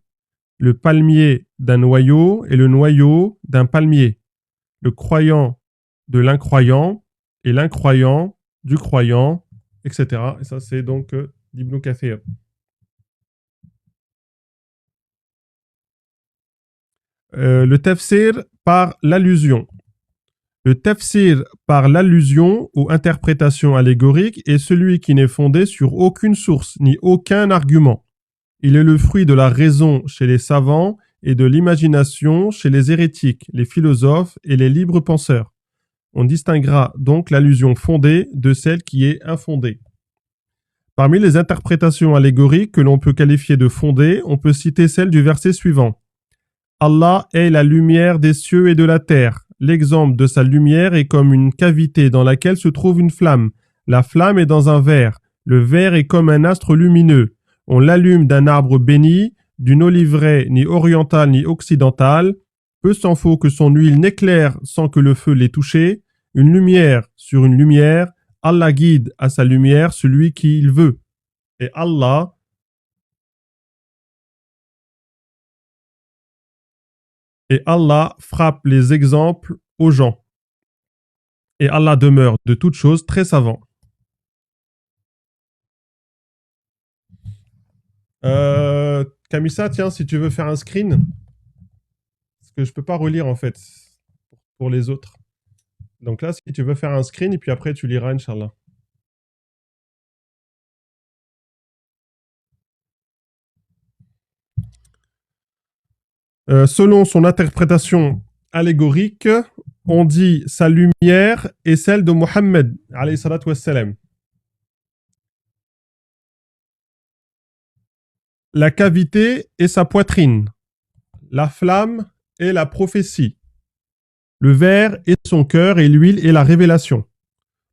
le palmier d'un noyau et le noyau d'un palmier, le croyant de l'incroyant et l'incroyant du croyant, etc. Et ça, c'est donc d'Ibn Kathir. Le tafsir par l'allusion. Le tafsir par l'allusion ou interprétation allégorique est celui qui n'est fondé sur aucune source ni aucun argument. Il est le fruit de la raison chez les savants et de l'imagination chez les hérétiques, les philosophes et les libres penseurs. On distinguera donc l'allusion fondée de celle qui est infondée. Parmi les interprétations allégoriques que l'on peut qualifier de fondées, on peut citer celle du verset suivant. Allah est la lumière des cieux et de la terre. L'exemple de sa lumière est comme une cavité dans laquelle se trouve une flamme. La flamme est dans un verre. Le verre est comme un astre lumineux. On l'allume d'un arbre béni, d'une oliveraie ni orientale ni occidentale. Peu s'en faut que son huile n'éclaire sans que le feu l'ait touché. Une lumière sur une lumière. Allah guide à sa lumière celui qu'il veut. Et Allah frappe les exemples aux gens. Et Allah demeure de toutes choses très savant. Camissa, tiens, si tu veux faire un screen, parce que je peux pas relire en fait pour les autres. Donc là, si tu veux faire un screen, et puis après tu liras, Inch'Allah. Selon son interprétation allégorique, on dit sa lumière est celle de Mohammed, alayhi salatu wassalam. La cavité est sa poitrine. La flamme est la prophétie. Le verre est son cœur et l'huile est la révélation.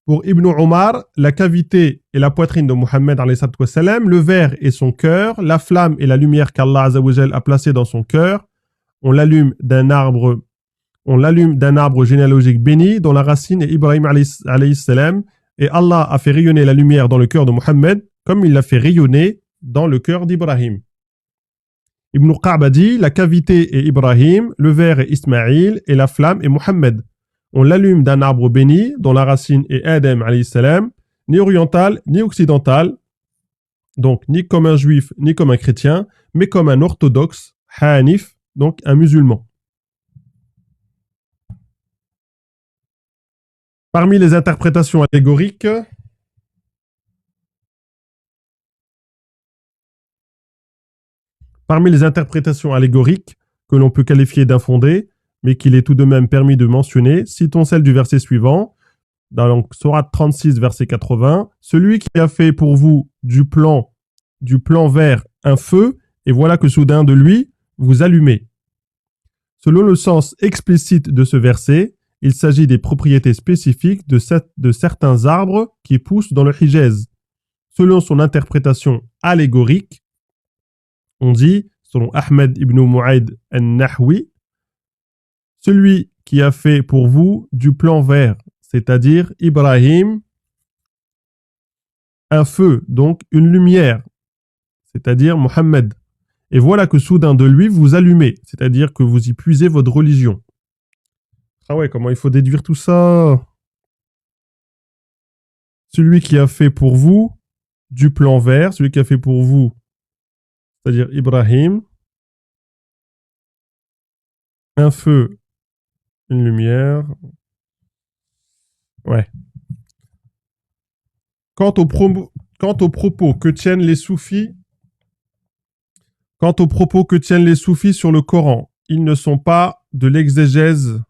Pour Ibn Omar, la cavité et la poitrine de Mohammed, le verre et son cœur, la flamme et la lumière qu'Allah a placée dans son cœur, on l'allume d'un arbre généalogique béni dont la racine est Ibrahim alayhi salam, et Allah a fait rayonner la lumière dans le cœur de Mohammed comme il l'a fait rayonner dans le cœur d'Ibrahim. Ibn Qa'b dit, la cavité est Ibrahim, le verre est Ismaïl et la flamme est Mohammed. On l'allume d'un arbre béni dont la racine est Adam alayhi salam, ni oriental ni occidental, donc ni comme un juif ni comme un chrétien, mais comme un orthodoxe, hanif, donc un musulman. Parmi les interprétations allégoriques, que l'on peut qualifier d'infondées, mais qu'il est tout de même permis de mentionner, citons celle du verset suivant, dans Sourate 36, verset 80, « Celui qui a fait pour vous du plan vert un feu, et voilà que soudain de lui, vous allumez. » Selon le sens explicite de ce verset, il s'agit des propriétés spécifiques de certains arbres qui poussent dans le Hijaz. Selon son interprétation allégorique, on dit, selon Ahmed ibn Mu'ayd al-Nahwi, celui qui a fait pour vous du plan vert, c'est-à-dire Ibrahim, un feu, donc une lumière, c'est-à-dire Mohammed. Et voilà que soudain de lui vous allumez, c'est-à-dire que vous y puisez votre religion. Ah ouais, comment il faut déduire tout ça? Celui qui a fait pour vous du plan vert, celui qui a fait pour vous, c'est-à-dire Ibrahim, un feu, une lumière. Ouais. Quant aux propos que tiennent les soufis sur le Coran, ils ne sont pas de l'exégèse.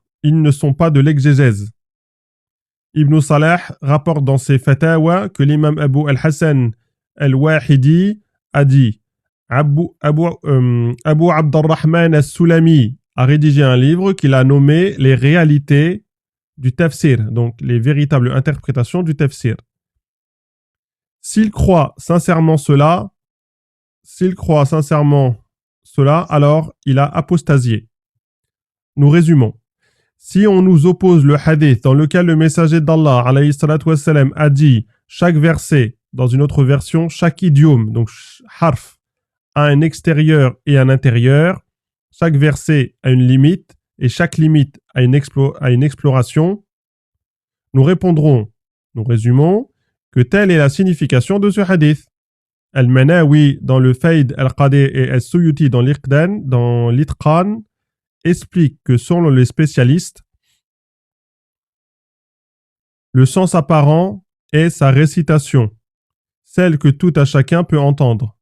Ibn Salah rapporte dans ses Fatawa que l'imam Abu al-Hassan al-Wahidi a dit Abu Abdurrahman al-Sulami a rédigé un livre qu'il a nommé Les réalités du tafsir, donc les véritables interprétations du tafsir. S'il croit sincèrement cela, alors il a apostasié. Nous résumons. Si on nous oppose le hadith dans lequel le messager d'Allah alayhi salatu wassalam, a dit chaque verset, dans une autre version, chaque idiome, donc harf, a un extérieur et un intérieur, chaque verset a une limite et chaque limite a une exploration, nous résumons, que telle est la signification de ce hadith. Al-Manawi dans le Fayd al-Qadi et Al-Suyuti dans l'Itqan explique que selon les spécialistes, le sens apparent est sa récitation, celle que tout à chacun peut entendre,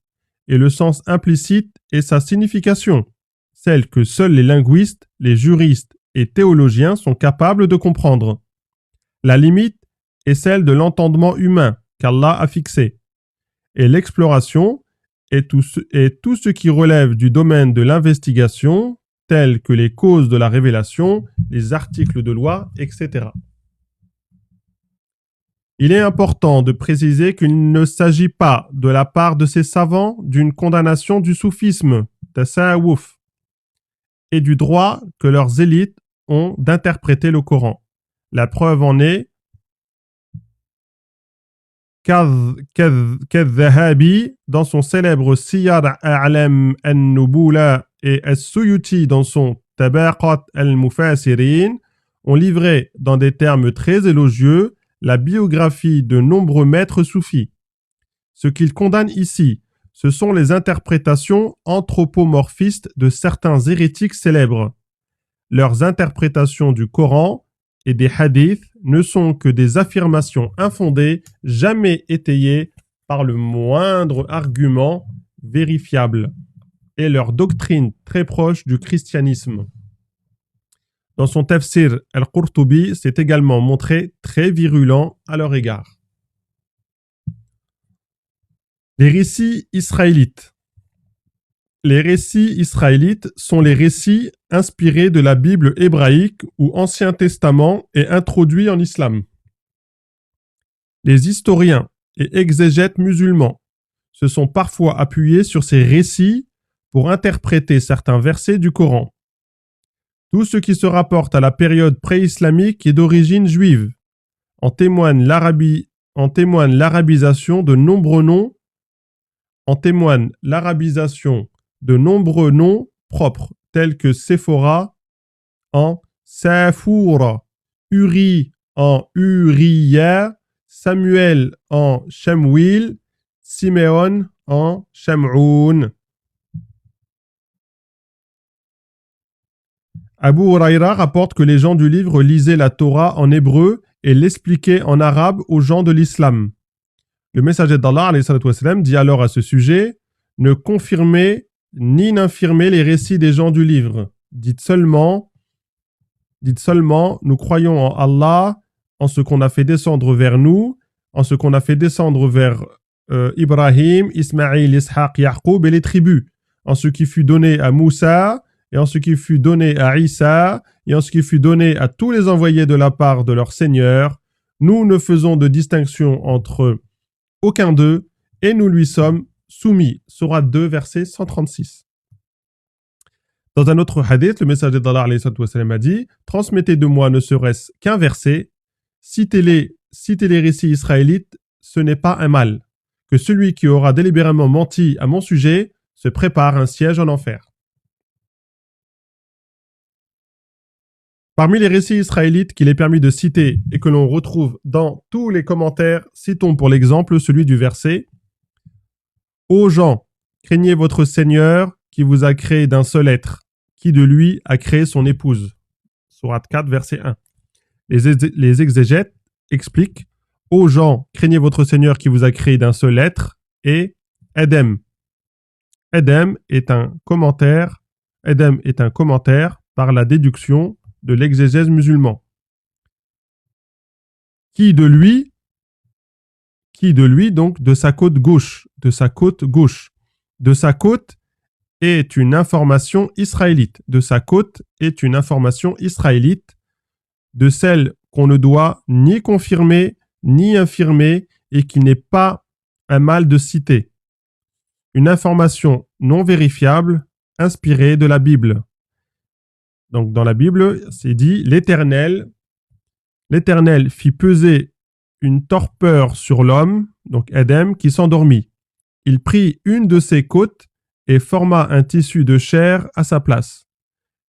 et le sens implicite est sa signification, celle que seuls les linguistes, les juristes et théologiens sont capables de comprendre. La limite est celle de l'entendement humain qu'Allah a fixé, et l'exploration est tout ce qui relève du domaine de l'investigation, tels que les causes de la révélation, les articles de loi, etc. Il est important de préciser qu'il ne s'agit pas, de la part de ces savants, d'une condamnation du soufisme, tasawwuf, et du droit que leurs élites ont d'interpréter le Coran. La preuve en est qu'Al-Dhahabi, dans son célèbre Siyar A'lam al-Nubula, et As-Suyuti dans son Tabaqat al-Mufassirin ont livré dans des termes très élogieux la biographie de nombreux maîtres soufis. Ce qu'ils condamnent ici, ce sont les interprétations anthropomorphistes de certains hérétiques célèbres. Leurs interprétations du Coran et des hadiths ne sont que des affirmations infondées, jamais étayées par le moindre argument vérifiable, et leur doctrine très proche du christianisme. Dans son tafsir, Al-Qurtubi s'est également montré très virulent à leur égard. Les récits israélites. Les récits israélites sont les récits inspirés de la Bible hébraïque ou Ancien Testament et introduits en islam. Les historiens et exégètes musulmans se sont parfois appuyés sur ces récits pour interpréter certains versets du Coran. Tout ce qui se rapporte à la période pré-islamique est d'origine juive. En témoigne l'arabisation de nombreux noms propres, tels que Séphora en Safoura, Uri en Uriya, Samuel en Shemuil, Siméon en Shemoun. Abu Huraira rapporte que les gens du livre lisaient la Torah en hébreu et l'expliquaient en arabe aux gens de l'islam. Le messager d'Allah dit alors à ce sujet: ne confirmez ni n'infirmez les récits des gens du livre. Dites seulement, nous croyons en Allah, en ce qu'on a fait descendre vers nous, en ce qu'on a fait descendre vers Ibrahim, Ismaïl, Ishaq, Yaqub et les tribus, en ce qui fut donné à Moussa, et en ce qui fut donné à Isa, et en ce qui fut donné à tous les envoyés de la part de leur Seigneur. Nous ne faisons de distinction entre aucun d'eux, et nous lui sommes soumis. Sourate 2, verset 136. Dans un autre hadith, le messager d'Allah a dit: transmettez de moi ne serait-ce qu'un verset, citez les récits israélites, ce n'est pas un mal. Que celui qui aura délibérément menti à mon sujet se prépare un siège en enfer. Parmi les récits israélites qu'il est permis de citer et que l'on retrouve dans tous les commentaires, citons pour l'exemple celui du verset: Ô gens, craignez votre Seigneur qui vous a créé d'un seul être, qui de lui a créé son épouse. Sourate 4, verset 1. Les exégètes expliquent: Ô gens, craignez votre Seigneur qui vous a créé d'un seul être, et Edem. Edem est un commentaire par la déduction de l'exégèse musulman. Qui de lui, donc de sa côte gauche. De sa côte est une information israélite. De celle qu'on ne doit ni confirmer ni infirmer et qui n'est pas un mal de citer. Une information non vérifiable inspirée de la Bible. Donc dans la Bible, c'est dit: l'Éternel fit peser une torpeur sur l'homme, donc Edem, qui s'endormit. Il prit une de ses côtes et forma un tissu de chair à sa place.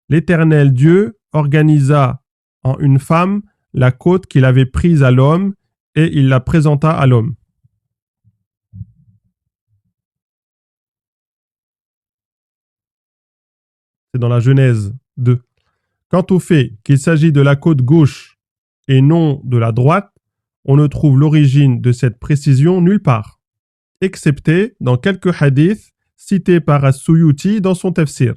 L'Éternel Dieu organisa en une femme la côte qu'il avait prise à l'homme et il la présenta à l'homme. C'est dans la Genèse 2. Quant au fait qu'il s'agit de la côte gauche et non de la droite, on ne trouve l'origine de cette précision nulle part, excepté dans quelques hadiths cités par As-Suyuti dans son tafsir.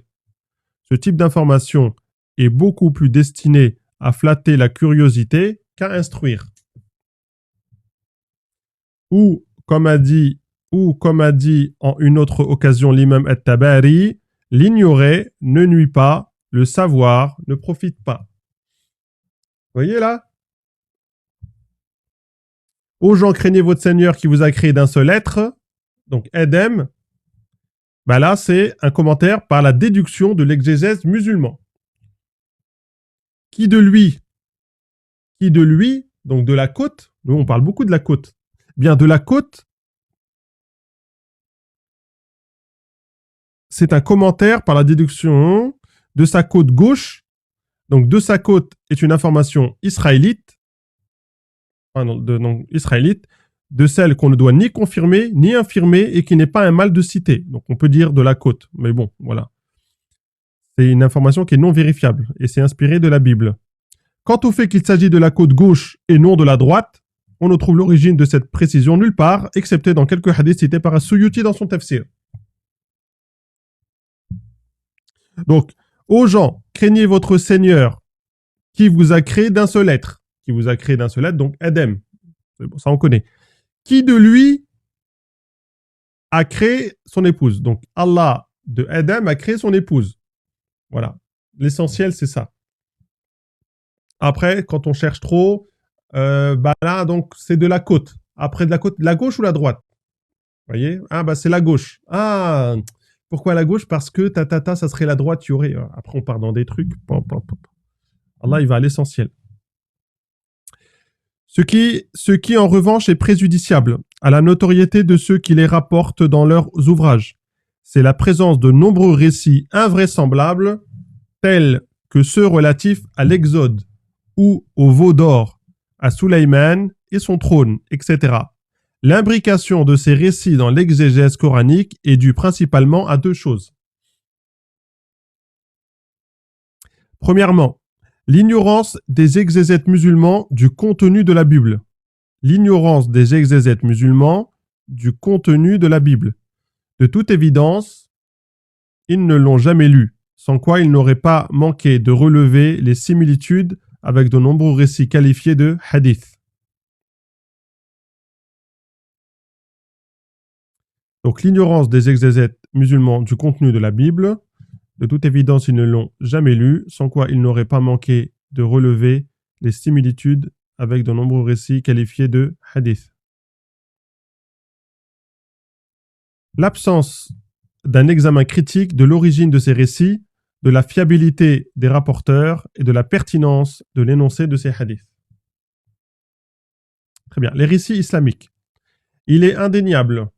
Ce type d'information est beaucoup plus destiné à flatter la curiosité qu'à instruire. Ou, comme a dit en une autre occasion l'imam At-Tabari, l'ignorer ne nuit pas, le savoir ne profite pas. Vous voyez là? Ô gens, craignez votre Seigneur qui vous a créé d'un seul être, donc Edem. Ben là, c'est un commentaire par la déduction de l'exégèse musulman. Qui de lui, donc de la côte, nous on parle beaucoup de la côte, bien de la côte, c'est un commentaire par la déduction de sa côte gauche. Donc de sa côte est une information israélite, de celle qu'on ne doit ni confirmer ni infirmer et qui n'est pas un mal de citer. Donc on peut dire de la côte, mais bon, voilà. C'est une information qui est non vérifiable et c'est inspiré de la Bible. Quant au fait qu'il s'agit de la côte gauche et non de la droite, on ne trouve l'origine de cette précision nulle part, excepté dans quelques hadiths cités par As-Suyuti dans son tafsir. Donc, ô gens, craignez votre Seigneur qui vous a créé d'un seul être. Donc Edem. Bon, ça on connaît. Qui de lui a créé son épouse. Donc Allah de Edem a créé son épouse. Voilà. L'essentiel, c'est ça. Après, quand on cherche trop, là, donc c'est de la côte. Après de la gauche ou la droite? Vous voyez? Ah, bah, c'est la gauche. Ah, pourquoi la gauche? Parce que ça serait la droite, il y aurait. Après, on part dans des trucs. Allah, il va à l'essentiel. Ce qui, en revanche, est préjudiciable à la notoriété de ceux qui les rapportent dans leurs ouvrages, c'est la présence de nombreux récits invraisemblables, tels que ceux relatifs à l'Exode ou au veau d'or, à Souleyman et son trône, etc. L'imbrication de ces récits dans l'exégèse coranique est due principalement à deux choses. Premièrement, l'ignorance des exégètes musulmans du contenu de la Bible. L'ignorance des exégètes musulmans du contenu de la Bible. De toute évidence, ils ne l'ont jamais lu, sans quoi ils n'auraient pas manqué de relever les similitudes avec de nombreux récits qualifiés de hadith. Donc l'ignorance des exégètes musulmans du contenu de la Bible, de toute évidence, ils ne l'ont jamais lu, sans quoi ils n'auraient pas manqué de relever les similitudes avec de nombreux récits qualifiés de hadith. L'absence d'un examen critique de l'origine de ces récits, de la fiabilité des rapporteurs et de la pertinence de l'énoncé de ces hadiths. Très bien. Les récits islamiques. Il est indéniable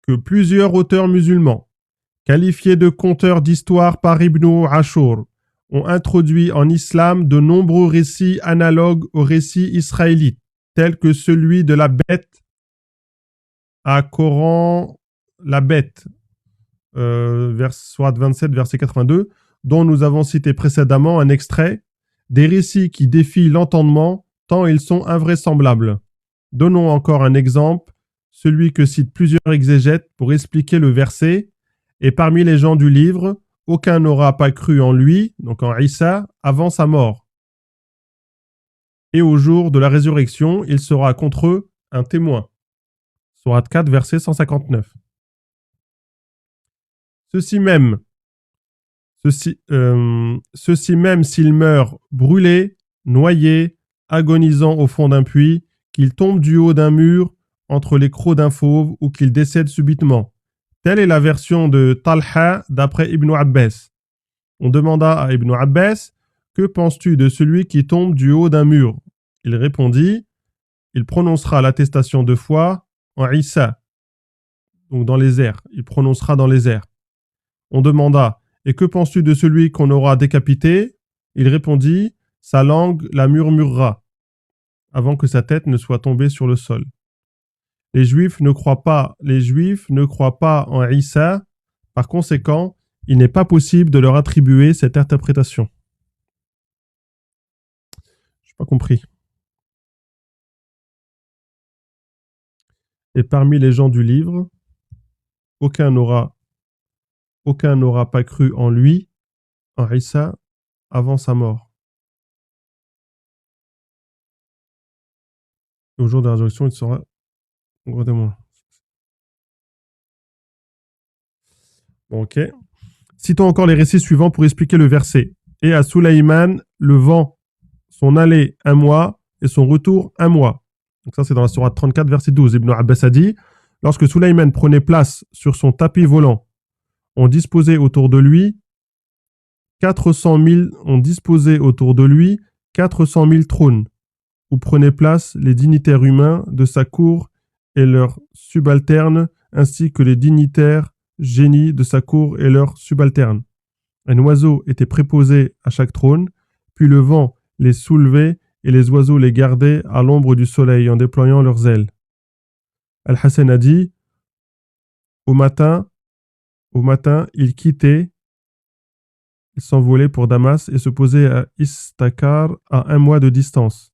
que plusieurs auteurs musulmans, qualifiés de conteurs d'histoire par Ibn Ashur, ont introduit en islam de nombreux récits analogues aux récits israélites, tels que celui de la bête à Coran, la bête, Sourate 27, verset 82, dont nous avons cité précédemment un extrait, des récits qui défient l'entendement tant ils sont invraisemblables. Donnons encore un exemple, celui que citent plusieurs exégètes pour expliquer le verset. Et parmi les gens du livre, aucun n'aura pas cru en lui, donc en Issa, avant sa mort. Et au jour de la résurrection, il sera contre eux un témoin. Sourate 4, verset 159. Ceci même s'il meurt brûlé, noyé, agonisant au fond d'un puits, qu'il tombe du haut d'un mur entre les crocs d'un fauve ou qu'il décède subitement. Telle est la version de Talha d'après Ibn Abbas. On demanda à Ibn Abbas, que penses-tu de celui qui tombe du haut d'un mur? Il répondit, il prononcera l'attestation de foi en Issa, donc dans les airs. Il prononcera dans les airs. On demanda, et que penses-tu de celui qu'on aura décapité? Il répondit, sa langue la murmurera, avant que sa tête ne soit tombée sur le sol. Les Juifs ne croient pas en Issa, par conséquent, il n'est pas possible de leur attribuer cette interprétation. Je n'ai pas compris. Et parmi les gens du livre, aucun n'aura pas cru en lui, en Issa, avant sa mort. Et au jour de la résurrection, il sera gros témoin. Bon, ok. Citons encore les récits suivants pour expliquer le verset. Et à Souleyman, le vent, son aller un mois et son retour un mois. Donc ça, c'est dans la sourate 34, verset 12. Ibn Abbas a dit, lorsque Souleyman prenait place sur son tapis volant, on disposait autour de lui 400 000 trônes, où prenaient place les dignitaires humains de sa cour et leurs subalternes, ainsi que les dignitaires génies de sa cour et leurs subalternes. Un oiseau était préposé à chaque trône, puis le vent les soulevait et les oiseaux les gardaient à l'ombre du soleil en déployant leurs ailes. Al-Hassan a dit, au matin, il s'envolait pour Damas et se posait à Istakar à 1 mois de distance.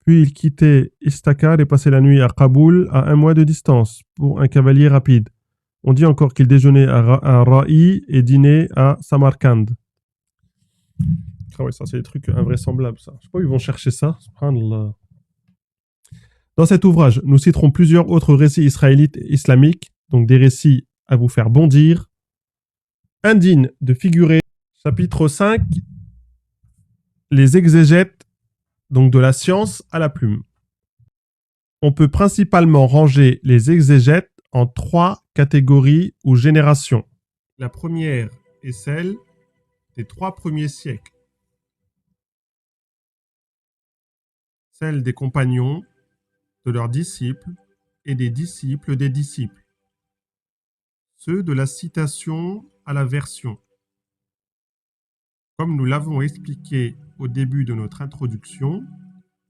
Puis il quittait Istakar et passait la nuit à Kaboul à 1 mois de distance pour un cavalier rapide. On dit encore qu'il déjeunait à Ra'i et dînait à Samarkand. Ah ouais, ça c'est des trucs invraisemblables ça. Je sais pas où ils vont chercher ça. Subhanallah. Dans cet ouvrage, nous citerons plusieurs autres récits israélites et islamiques, donc des récits à vous faire bondir, indignes de figurer. Chapitre 5, les exégètes, donc de la science à la plume. On peut principalement ranger les exégètes en 3 catégories ou générations. La première est celle des 3 premiers siècles, celle des compagnons, de leurs disciples et des disciples des disciples, ceux de la citation à la version. Comme nous l'avons expliqué au début de notre introduction,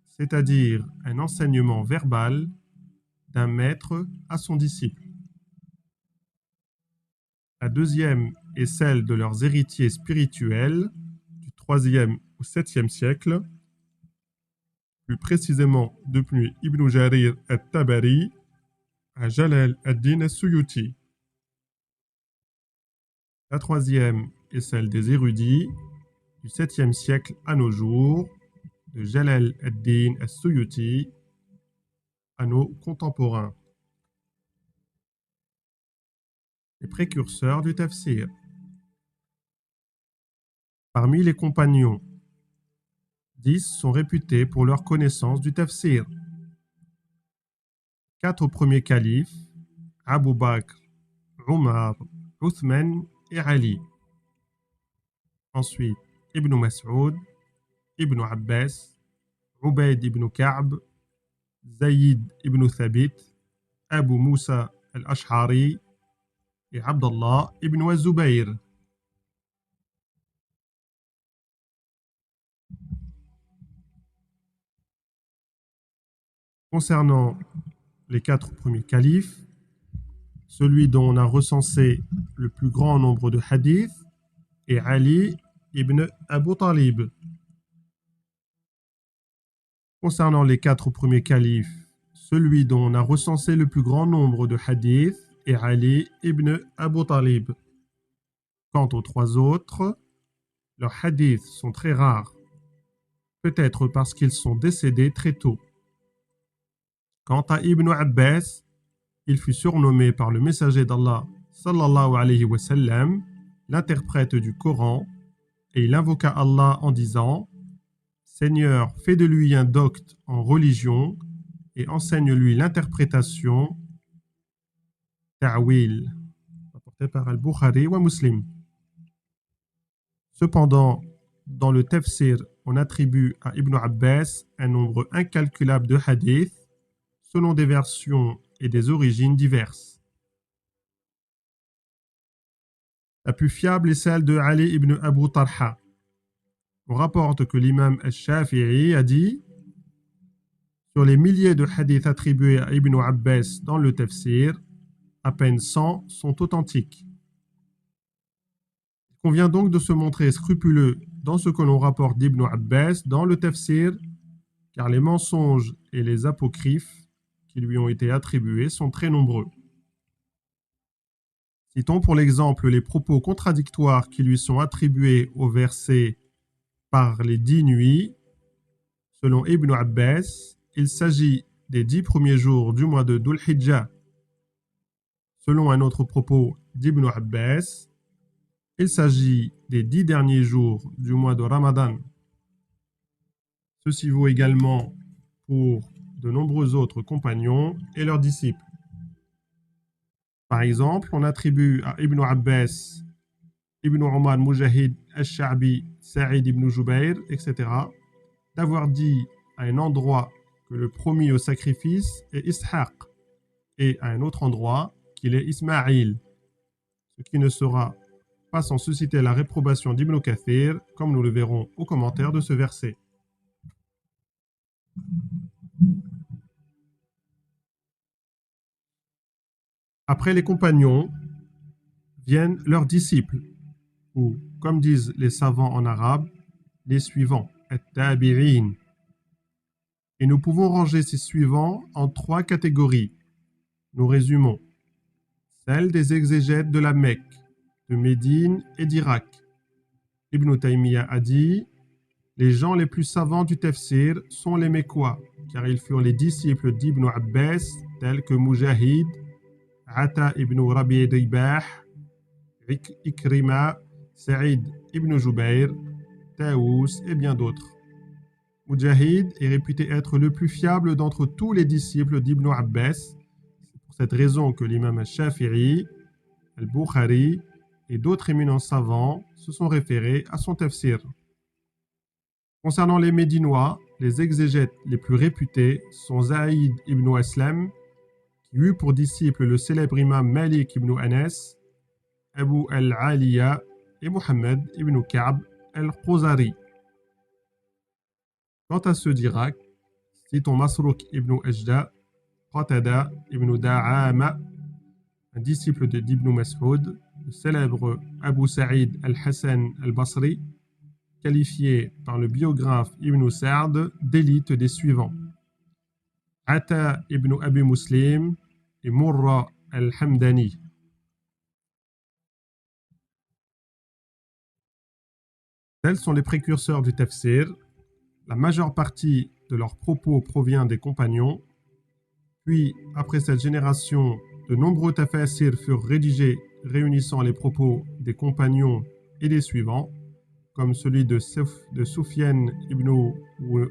c'est-à-dire un enseignement verbal d'un maître à son disciple. La deuxième est celle de leurs héritiers spirituels du 3e au 7e siècle, plus précisément depuis Ibn Jarir al-Tabari à Jalal ad-Din al-Suyuti. La troisième est celle des érudits du 7e siècle à nos jours, de Jalal ad-Din al-Suyuti à nos contemporains. Les précurseurs du tafsir. Parmi les compagnons, 10 sont réputés pour leur connaissance du tafsir. 4 premiers califes, Abu Bakr, Omar, Uthman et Ali. Ensuite, Ibn Mas'ud, Ibn Abbas, Ubayd ibn Ka'b, Zayd ibn Thabit, Abu Musa al-Ash'ari et Abdallah ibn Zubayr. Concernant les 4 premiers califes, celui dont on a recensé le plus grand nombre de hadiths est Ali ibn Abu Talib. Concernant les 4 premiers califes, celui dont on a recensé le plus grand nombre de hadiths est Ali ibn Abu Talib. Quant aux 3 autres, leurs hadiths sont très rares, peut-être parce qu'ils sont décédés très tôt. Quant à Ibn Abbas, il fut surnommé par le messager d'Allah sallallahu alayhi wa sallam l'interprète du Coran et il invoqua Allah en disant « Seigneur, fais de lui un docte en religion et enseigne-lui l'interprétation ta'wil » rapporté par Al-Bukhari wa Muslim. Cependant, dans le tafsir, on attribue à Ibn Abbas un nombre incalculable de hadiths selon des versions et des origines diverses. La plus fiable est celle de Ali ibn Abu Talha. On rapporte que l'imam al-Shafi'i a dit « Sur les milliers de hadiths attribués à Ibn Abbas dans le tafsir, à peine 100 sont authentiques. » Il convient donc de se montrer scrupuleux dans ce que l'on rapporte d'Ibn Abbas dans le tafsir, car les mensonges et les apocryphes qui lui ont été attribués sont très nombreux. Citons pour l'exemple les propos contradictoires qui lui sont attribués au verset « Par les 10 nuits ». Selon Ibn Abbas, il s'agit des 10 premiers jours du mois de Dhul Hijjah. Selon un autre propos d'Ibn Abbas, il s'agit des 10 derniers jours du mois de Ramadan. Ceci vaut également pour de nombreux autres compagnons et leurs disciples. Par exemple, on attribue à Ibn Abbas, Ibn Umar, Mujahid, Al-Sha'bi, Sa'id ibn Jubayr, etc., d'avoir dit à un endroit que le promis au sacrifice est Ishaq et à un autre endroit qu'il est Ismaïl, ce qui ne sera pas sans susciter la réprobation d'Ibn Kathir, comme nous le verrons au commentaire de ce verset. Après les compagnons, viennent leurs disciples, ou, comme disent les savants en arabe, les suivants, at-tabi'in. Et nous pouvons ranger ces suivants en 3 catégories. Nous résumons. Celle des exégètes de la Mecque, de Médine et d'Irak. Ibn Taymiyyah a dit « Les gens les plus savants du tafsir sont les Mécois, car ils furent les disciples d'Ibn Abbas, tels que Mujahid, Ata ibn Rabi' Ribah, Ikrima, Sa'id ibn Jubayr, Taous et bien d'autres. Mujahid est réputé être le plus fiable d'entre tous les disciples d'Ibn Abbas. C'est pour cette raison que l'imam al-Shafi'i, al-Bukhari et d'autres éminents savants se sont référés à son tafsir. Concernant les Médinois, les exégètes les plus réputés sont Zaïd ibn Aslam, qui eut pour disciple le célèbre imam Malik ibn Anas, Abu al-Aliya et Muhammad ibn Ka'b al-Khuzari. Quant à ceux d'Irak, citons Masrouk ibn Ajda, Qatada ibn Da'ama, un disciple d'Ibn Mas'ud, le célèbre Abu Sa'id al-Hassan al-Basri, qualifié par le biographe Ibn Sa'd d'élite des suivants. Ata ibn Abi Muslim et Murra al-Hamdani. Tels sont les précurseurs du tafsir. La majeure partie de leurs propos provient des compagnons. Puis, après cette génération, de nombreux tafsirs furent rédigés réunissant les propos des compagnons et des suivants, comme celui de Sufyan ibn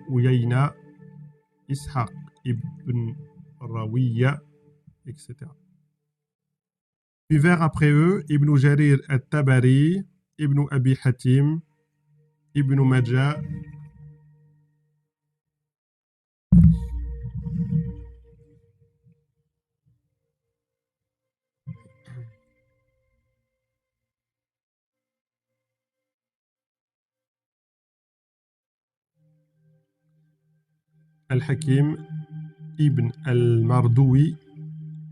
Uyayna, Ishaq ibn Rawiya, etc. Suivèrent après eux Ibn Jarir al-Tabari, Ibn Abi Hatim, Ibn Majah, Al-Hakim, Ibn al-Mardoui,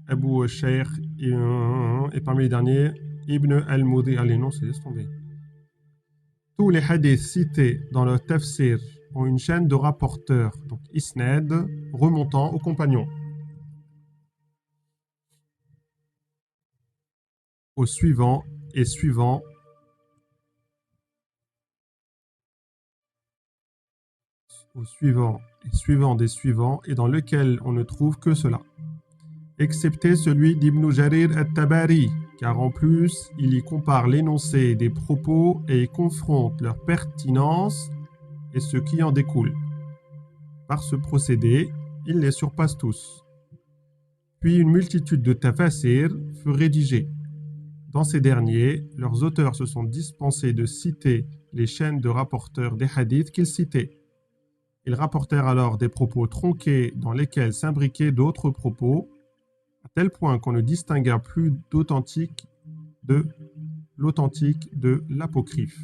Abu al-Shaykh, et parmi les derniers, Ibn al-Moudi. Allez, non, c'est laisse tomber. Tous les hadiths cités dans le tafsir ont une chaîne de rapporteurs, donc isnad, remontant aux compagnons, aux suivants et suivants, aux suivants et suivants des suivants, et dans lequel on ne trouve que cela, excepté celui d'Ibn Jarir al-Tabari, car en plus, il y compare l'énoncé des propos et y confronte leur pertinence et ce qui en découle. Par ce procédé, il les surpasse tous. Puis une multitude de tafasirs furent rédigés. Dans ces derniers, leurs auteurs se sont dispensés de citer les chaînes de rapporteurs des hadiths qu'ils citaient. Ils rapportèrent alors des propos tronqués dans lesquels s'imbriquaient d'autres propos, à tel point qu'on ne distingua plus l'authentique de l'apocryphe.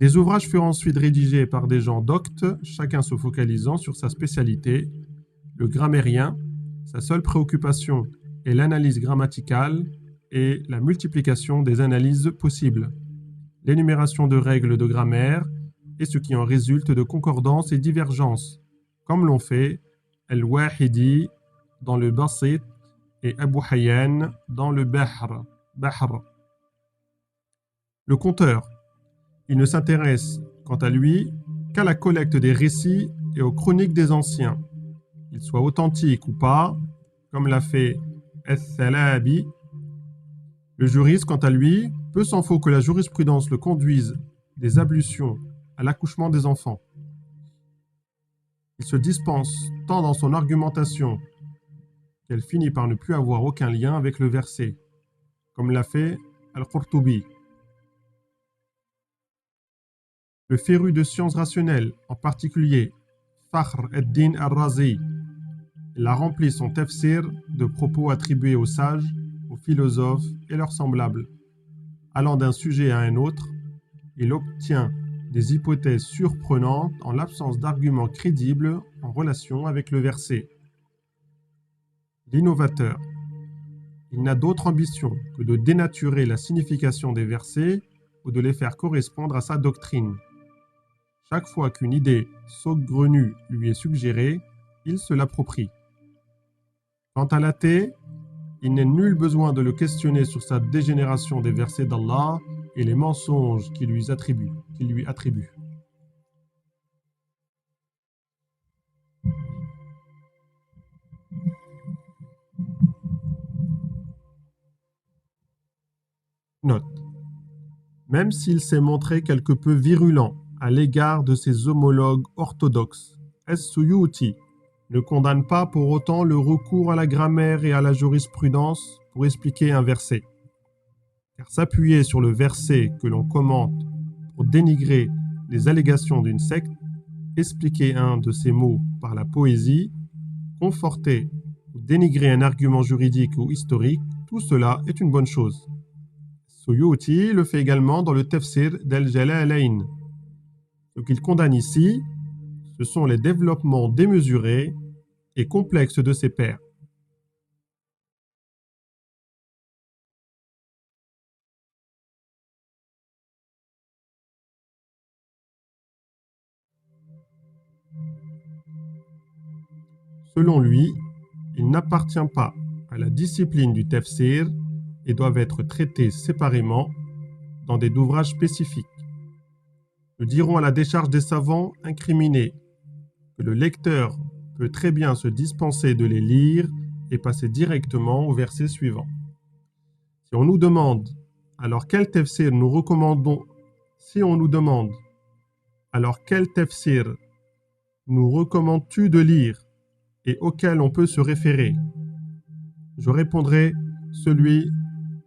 Des ouvrages furent ensuite rédigés par des gens doctes, chacun se focalisant sur sa spécialité. Le grammairien, sa seule préoccupation est l'analyse grammaticale et la multiplication des analyses possibles, l'énumération de règles de grammaire et ce qui en résulte de concordances et divergences, comme l'ont fait Al-Wahidi dans le Basit et Abu Hayyan dans le Bahr. Le conteur, il ne s'intéresse, quant à lui, qu'à la collecte des récits et aux chroniques des anciens, qu'ils soient authentiques ou pas, comme l'a fait Al-Thalabi. Le juriste, quant à lui, peu s'en faut que la jurisprudence le conduise des ablutions à l'accouchement des enfants. Il se dispense tant dans son argumentation qu'elle finit par ne plus avoir aucun lien avec le verset, comme l'a fait Al-Qurtubi. Le féru de sciences rationnelles, en particulier Fakhr ad-Din al-Razi, il a rempli son tafsir de propos attribués aux sages, aux philosophes et leurs semblables. Allant d'un sujet à un autre, il obtient des hypothèses surprenantes en l'absence d'arguments crédibles en relation avec le verset. L'innovateur, il n'a d'autre ambition que de dénaturer la signification des versets ou de les faire correspondre à sa doctrine. Chaque fois qu'une idée saugrenue lui est suggérée, il se l'approprie. Quant à l'athée, il n'est nul besoin de le questionner sur sa dégénération des versets d'Allah et les mensonges qu'il lui attribue. Note. Même s'il s'est montré quelque peu virulent à l'égard de ses homologues orthodoxes. As-Suyuti ne condamne pas pour autant le recours à la grammaire et à la jurisprudence pour expliquer un verset. Car s'appuyer sur le verset que l'on commente pour dénigrer les allégations d'une secte, expliquer un de ces mots par la poésie, conforter ou dénigrer un argument juridique ou historique, tout cela est une bonne chose. Suyuti le fait également dans le Tafsir d'Al-Jalalayn. Ce qu'il condamne ici, ce sont les développements démesurés et complexes de ses pairs. Selon lui, ils n'appartiennent pas à la discipline du tafsir et doivent être traités séparément dans des ouvrages spécifiques. Nous dirons à la décharge des savants incriminés que le lecteur peut très bien se dispenser de les lire et passer directement au verset suivant. Si on nous demande alors quel tafsir nous recommandons, alors quel tafsir nous recommandes-tu de lire et auquel on peut se référer? Je répondrai celui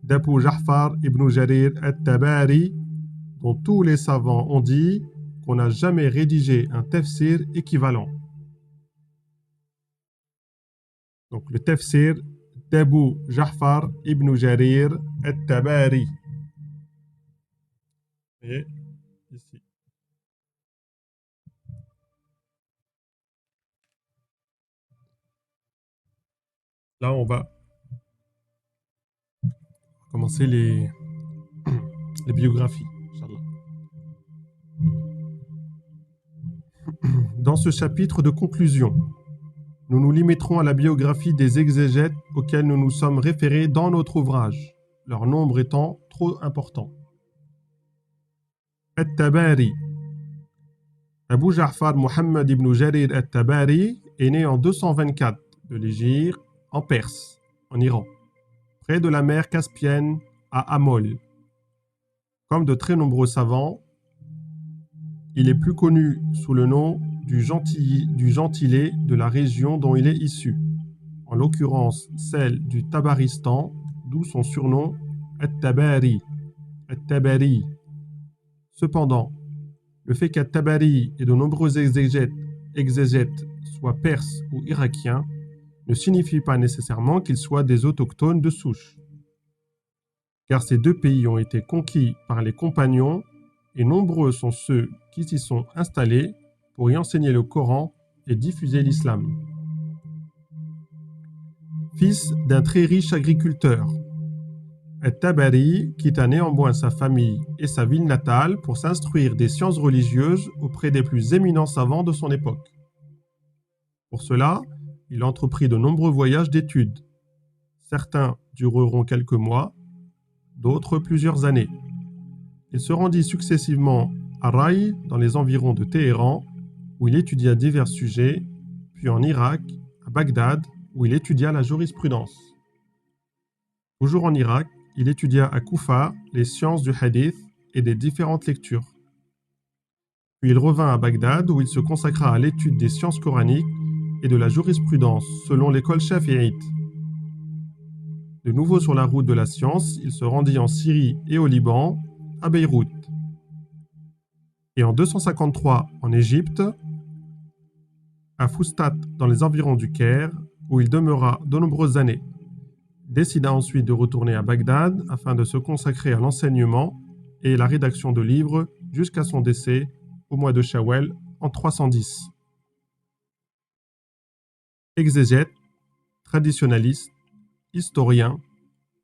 d'Abu Ja'far ibn Jarir al-Tabari, dont tous les savants ont dit qu'on n'a jamais rédigé un tafsir équivalent. Donc le tafsir d'Abu Ja'far ibn Jarir al-Tabari. Et ici. Là, on va commencer les biographies. Dans ce chapitre de conclusion, nous nous limiterons à la biographie des exégètes auxquels nous nous sommes référés dans notre ouvrage, leur nombre étant trop important. At-Tabari. Abu Ja'far Muhammad ibn Jarir At-Tabari est né en 224 de l'Hégire, en Perse, en Iran, près de la mer Caspienne à Amol. Comme de très nombreux savants, il est plus connu sous le nom du gentilé de la région dont il est issu, en l'occurrence celle du Tabaristan, d'où son surnom At-Tabari. At-Tabari. Cependant, le fait qu'At-Tabari et de nombreux exégètes soient perses ou irakiens ne signifie pas nécessairement qu'ils soient des autochtones de souche, car ces deux pays ont été conquis par les compagnons et nombreux sont ceux qui s'y sont installés pour y enseigner le Coran et diffuser l'islam. Fils d'un très riche agriculteur, At-Tabari quitta néanmoins sa famille et sa ville natale pour s'instruire des sciences religieuses auprès des plus éminents savants de son époque. Pour cela, il entreprit de nombreux voyages d'études. Certains dureront quelques mois, d'autres plusieurs années. Il se rendit successivement à Rai, dans les environs de Téhéran, où il étudia divers sujets, puis en Irak, à Bagdad, où il étudia la jurisprudence. Toujours en Irak, il étudia à Koufa les sciences du hadith et des différentes lectures. Puis il revint à Bagdad, où il se consacra à l'étude des sciences coraniques et de la jurisprudence selon l'école shafi'ite. De nouveau sur la route de la science, il se rendit en Syrie et au Liban, à Beyrouth. Et en 253 en Égypte, à Foustat dans les environs du Caire, où il demeura de nombreuses années. Décida ensuite de retourner à Bagdad afin de se consacrer à l'enseignement et la rédaction de livres jusqu'à son décès au mois de Shawwal en 310. Exégète, traditionnaliste, historien,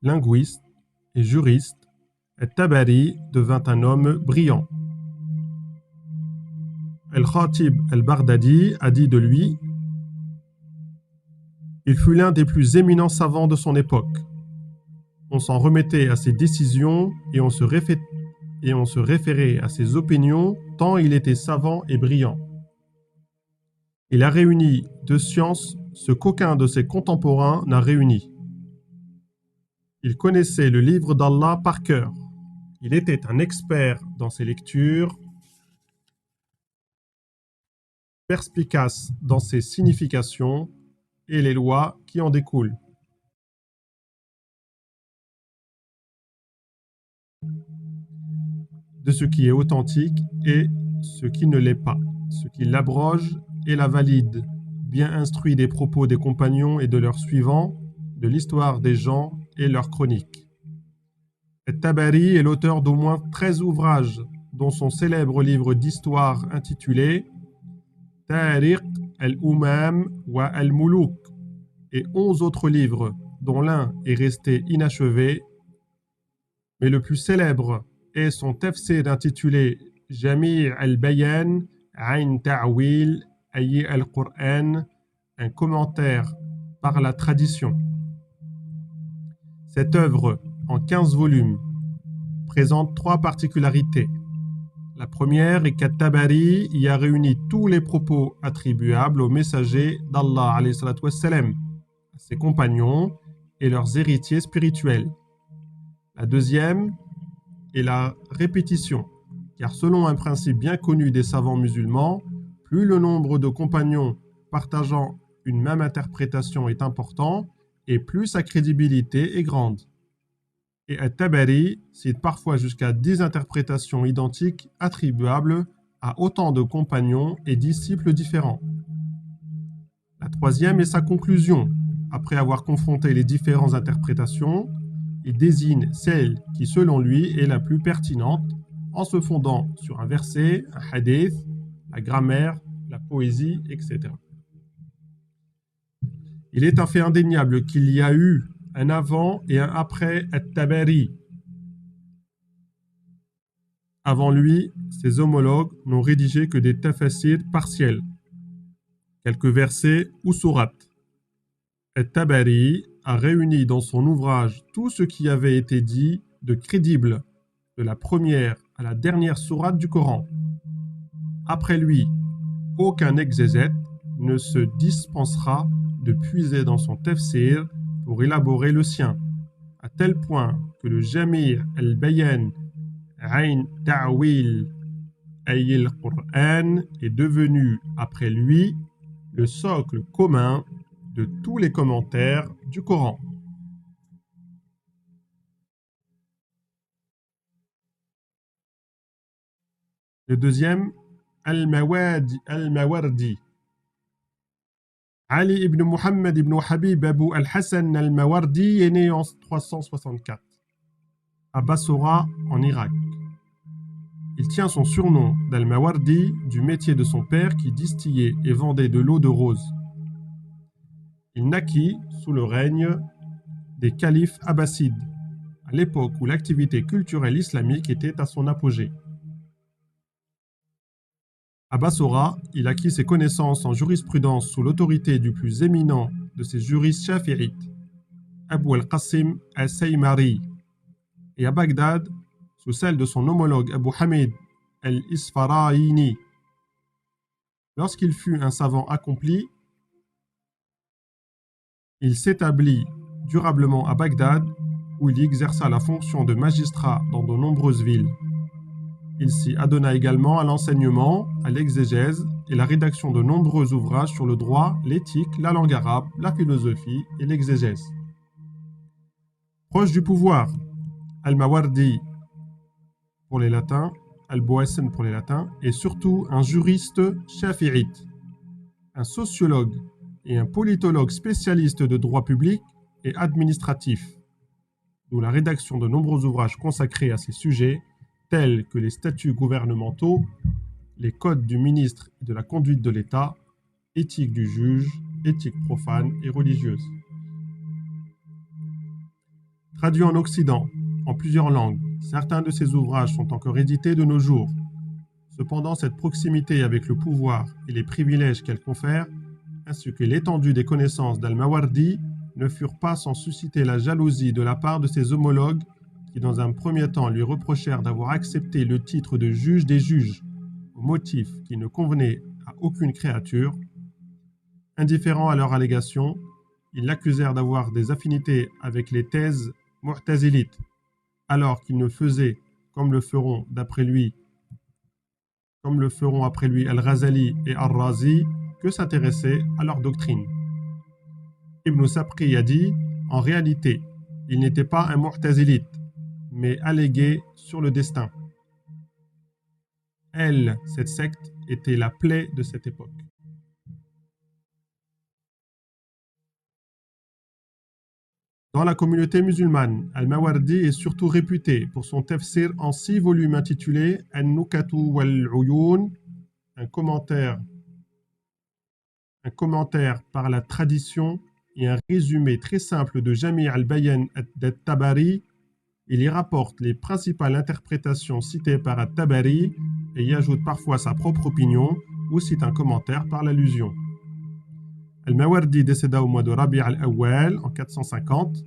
linguiste et juriste, At-Tabari devint un homme brillant. Al-Khatib al-Baghdadi a dit de lui: il fut l'un des plus éminents savants de son époque. On s'en remettait à ses décisions et on se référait à ses opinions tant il était savant et brillant. Il a réuni de science ce qu'aucun de ses contemporains n'a réuni. Il connaissait le livre d'Allah par cœur. Il était un expert dans ses lectures perspicace dans ses significations et les lois qui en découlent. De ce qui est authentique et ce qui ne l'est pas, ce qui l'abroge et la valide, bien instruit des propos des compagnons et de leurs suivants, de l'histoire des gens et leurs chroniques. At-Tabari est l'auteur d'au moins 13 ouvrages, dont son célèbre livre d'histoire intitulé Tariq al-Umam wa al-Muluk et 11 autres livres, dont l'un est resté inachevé, mais le plus célèbre est son tafsir intitulé Jami' al-Bayan Ayn Ta'wil Ayy al-Qur'an, un commentaire par la tradition. Cette œuvre, en 15 volumes, présente 3 particularités. La première est qu'At-Tabari y a réuni tous les propos attribuables aux messagers d'Allah, alayhi salatu wassalam, à ses compagnons et leurs héritiers spirituels. La deuxième est la répétition, car selon un principe bien connu des savants musulmans, plus le nombre de compagnons partageant une même interprétation est important, et plus sa crédibilité est grande. Et At-Tabari cite parfois jusqu'à 10 interprétations identiques attribuables à autant de compagnons et disciples différents. La troisième est sa conclusion. Après avoir confronté les différentes interprétations, il désigne celle qui, selon lui, est la plus pertinente en se fondant sur un verset, un hadith, la grammaire, la poésie, etc. Il est un fait indéniable qu'il y a eu un avant et un après At-Tabari. Avant lui, ses homologues n'ont rédigé que des tafasirs partiels, quelques versets ou sourates. At-Tabari a réuni dans son ouvrage tout ce qui avait été dit de crédible, de la première à la dernière sourate du Coran. Après lui, aucun exégète ne se dispensera de puiser dans son tafsir pour élaborer le sien, à tel point que le Jami' al-Bayan Ayn Ta'wil Ayy al-Qur'an est devenu, après lui, le socle commun de tous les commentaires du Coran. Le deuxième, Al-Mawardi. Ali ibn Muhammad ibn Habib Abu al-Hassan al-Mawardi est né en 364 à Bassora, en Irak. Il tient son surnom d'Al-Mawardi du métier de son père qui distillait et vendait de l'eau de rose. Il naquit sous le règne des califes abbassides, à l'époque où l'activité culturelle islamique était à son apogée. À Bassora, il acquit ses connaissances en jurisprudence sous l'autorité du plus éminent de ses juristes shafi'ites, Abu al-Qasim al-Saymari, et à Bagdad, sous celle de son homologue Abu Hamid al-Isfarayini. Lorsqu'il fut un savant accompli, il s'établit durablement à Bagdad, où il exerça la fonction de magistrat dans de nombreuses villes. Il s'y adonna également à l'enseignement, à l'exégèse et la rédaction de nombreux ouvrages sur le droit, l'éthique, la langue arabe, la philosophie et l'exégèse. Proche du pouvoir, Al-Mawardi pour les latins, Al-Boassen pour les latins, et surtout un juriste shafi'ite, un sociologue et un politologue spécialiste de droit public et administratif, d'où la rédaction de nombreux ouvrages consacrés à ces sujets, tels que les statuts gouvernementaux, les codes du ministre et de la conduite de l'État, éthique du juge, éthique profane et religieuse. Traduit en Occident, en plusieurs langues, certains de ces ouvrages sont encore édités de nos jours. Cependant, cette proximité avec le pouvoir et les privilèges qu'elle confère, ainsi que l'étendue des connaissances d'Al-Mawardi, ne furent pas sans susciter la jalousie de la part de ses homologues qui, dans un premier temps, lui reprochèrent d'avoir accepté le titre de juge des juges, au motif qui ne convenait à aucune créature. Indifférents à leur allégation, ils l'accusèrent d'avoir des affinités avec les thèses mu'tazilites, alors qu'il ne faisait, comme le feront d'après lui, comme le feront après lui Al-Ghazali et Al-Razi, que s'intéresser à leur doctrine. Ibn Sabri a dit, en réalité, il n'était pas un mu'tazilite, mais allégué sur le destin. Cette secte, était la plaie de cette époque. Dans la communauté musulmane, Al-Mawardi est surtout réputé pour son tafsir en 6 volumes intitulé An-Nukatu wal-Uyun, un commentaire par la tradition et un résumé très simple de Jami' al-Bayan al-Tabari. Il y rapporte les principales interprétations citées par al-Tabari et y ajoute parfois sa propre opinion ou cite un commentaire par l'allusion. Al-Mawardi décéda au mois de Rabi' al-Awwal en 450.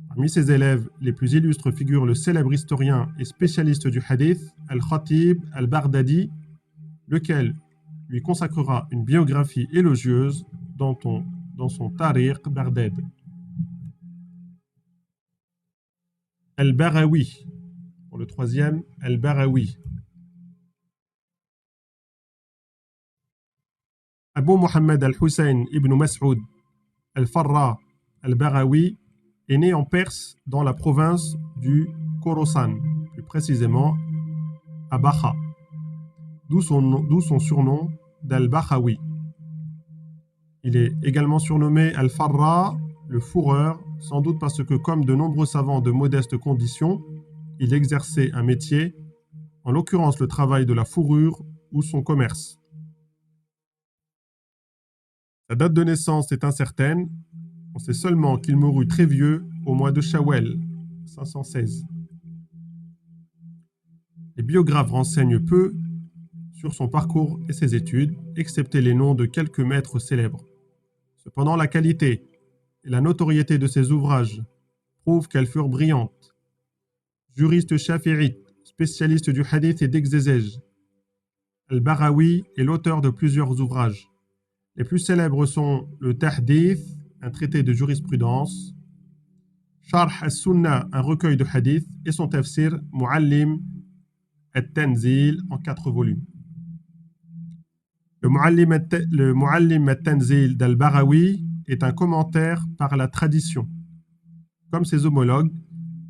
Parmi ses élèves, les plus illustres figurent le célèbre historien et spécialiste du hadith, Al-Khatib al-Baghdadi, lequel lui consacrera une biographie élogieuse dans son Tariq Baghdad. Al-Barawi, pour le troisième, Al-Barawi. Abu Muhammad al-Hussein ibn Mas'ud al-Farra al-Barawi est né en Perse dans la province du Khorasan, plus précisément à Baha, d'où son surnom d'Al-Bahawi. Il est également surnommé Al-Farra, le fourreur, sans doute parce que, comme de nombreux savants de modeste condition, il exerçait un métier, en l'occurrence le travail de la fourrure ou son commerce. Sa date de naissance est incertaine, on sait seulement qu'il mourut très vieux au mois de Shawwal, 516. Les biographes renseignent peu sur son parcours et ses études, excepté les noms de quelques maîtres célèbres. Cependant, la qualité et la notoriété de ses ouvrages prouvent qu'elles furent brillantes. Juriste shafi'ite, spécialiste du hadith et d'exégèse, Al-Barawi est l'auteur de plusieurs ouvrages. Les plus célèbres sont le Tahdith, un traité de jurisprudence, Sharh al-Sunnah, un recueil de hadith, et son tafsir Mu'allim al-Tanzil en 4 volumes. Le Mu'allim al-Tanzil d'Al-Barawi est un commentaire par la tradition. Comme ses homologues,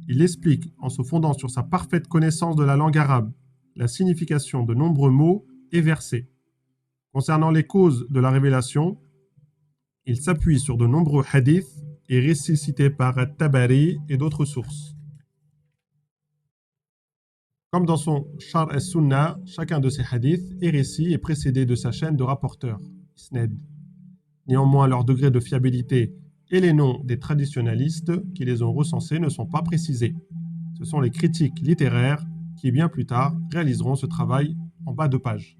il explique, en se fondant sur sa parfaite connaissance de la langue arabe, la signification de nombreux mots et versets. Concernant les causes de la révélation, il s'appuie sur de nombreux hadiths et récits cités par At-Tabari et d'autres sources. Comme dans son Sharh al-Sunnah, chacun de ces hadiths et récits est précédé de sa chaîne de rapporteurs, Isnad. Néanmoins, leur degré de fiabilité et les noms des traditionalistes qui les ont recensés ne sont pas précisés. Ce sont les critiques littéraires qui, bien plus tard, réaliseront ce travail en bas de page.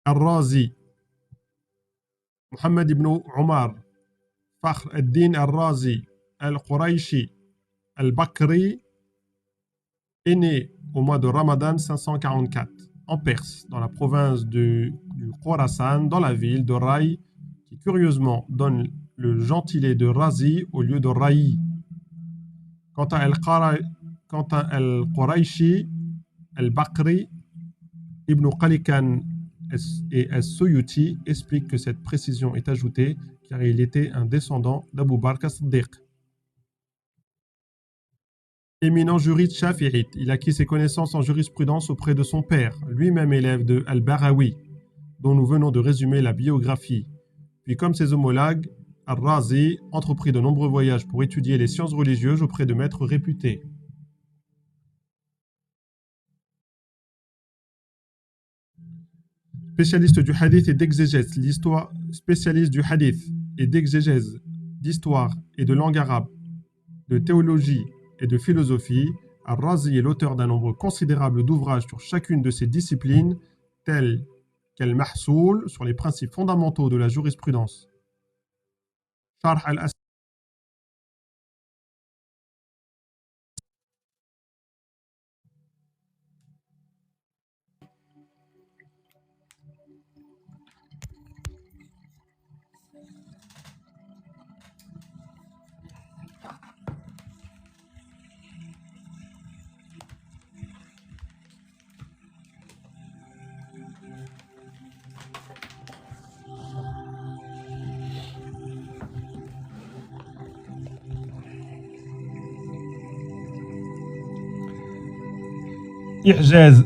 Al-Razi, Muhammad ibn Umar, Fakhr al-Din al-Razi, al-Qurayshi, al-Bakri, est né au mois de Ramadan 544, en Perse, dans la province du Khorasan, dans la ville de Rai, qui curieusement donne le gentilé de Razi au lieu de Rai. Quant à Al-Qurayshi, Al-Bakri, Ibn Qalikan et As-Suyuti expliquent que cette précision est ajoutée car il était un descendant d'Abu Bakr as-Siddiq. Éminent juriste shafi'ite, il acquit ses connaissances en jurisprudence auprès de son père, lui-même élève de Al-Barawi, dont nous venons de résumer la biographie. Puis, comme ses homologues, Al-Razi entreprit de nombreux voyages pour étudier les sciences religieuses auprès de maîtres réputés. Spécialiste du hadith et d'exégèse, spécialiste du hadith et d'exégèse, d'histoire et de langue arabe, de théologie et de philosophie, Al-Razi est l'auteur d'un nombre considérable d'ouvrages sur chacune de ces disciplines, tels qu'Al-Mahsoul sur les principes fondamentaux de la jurisprudence, Sharh al I'jaz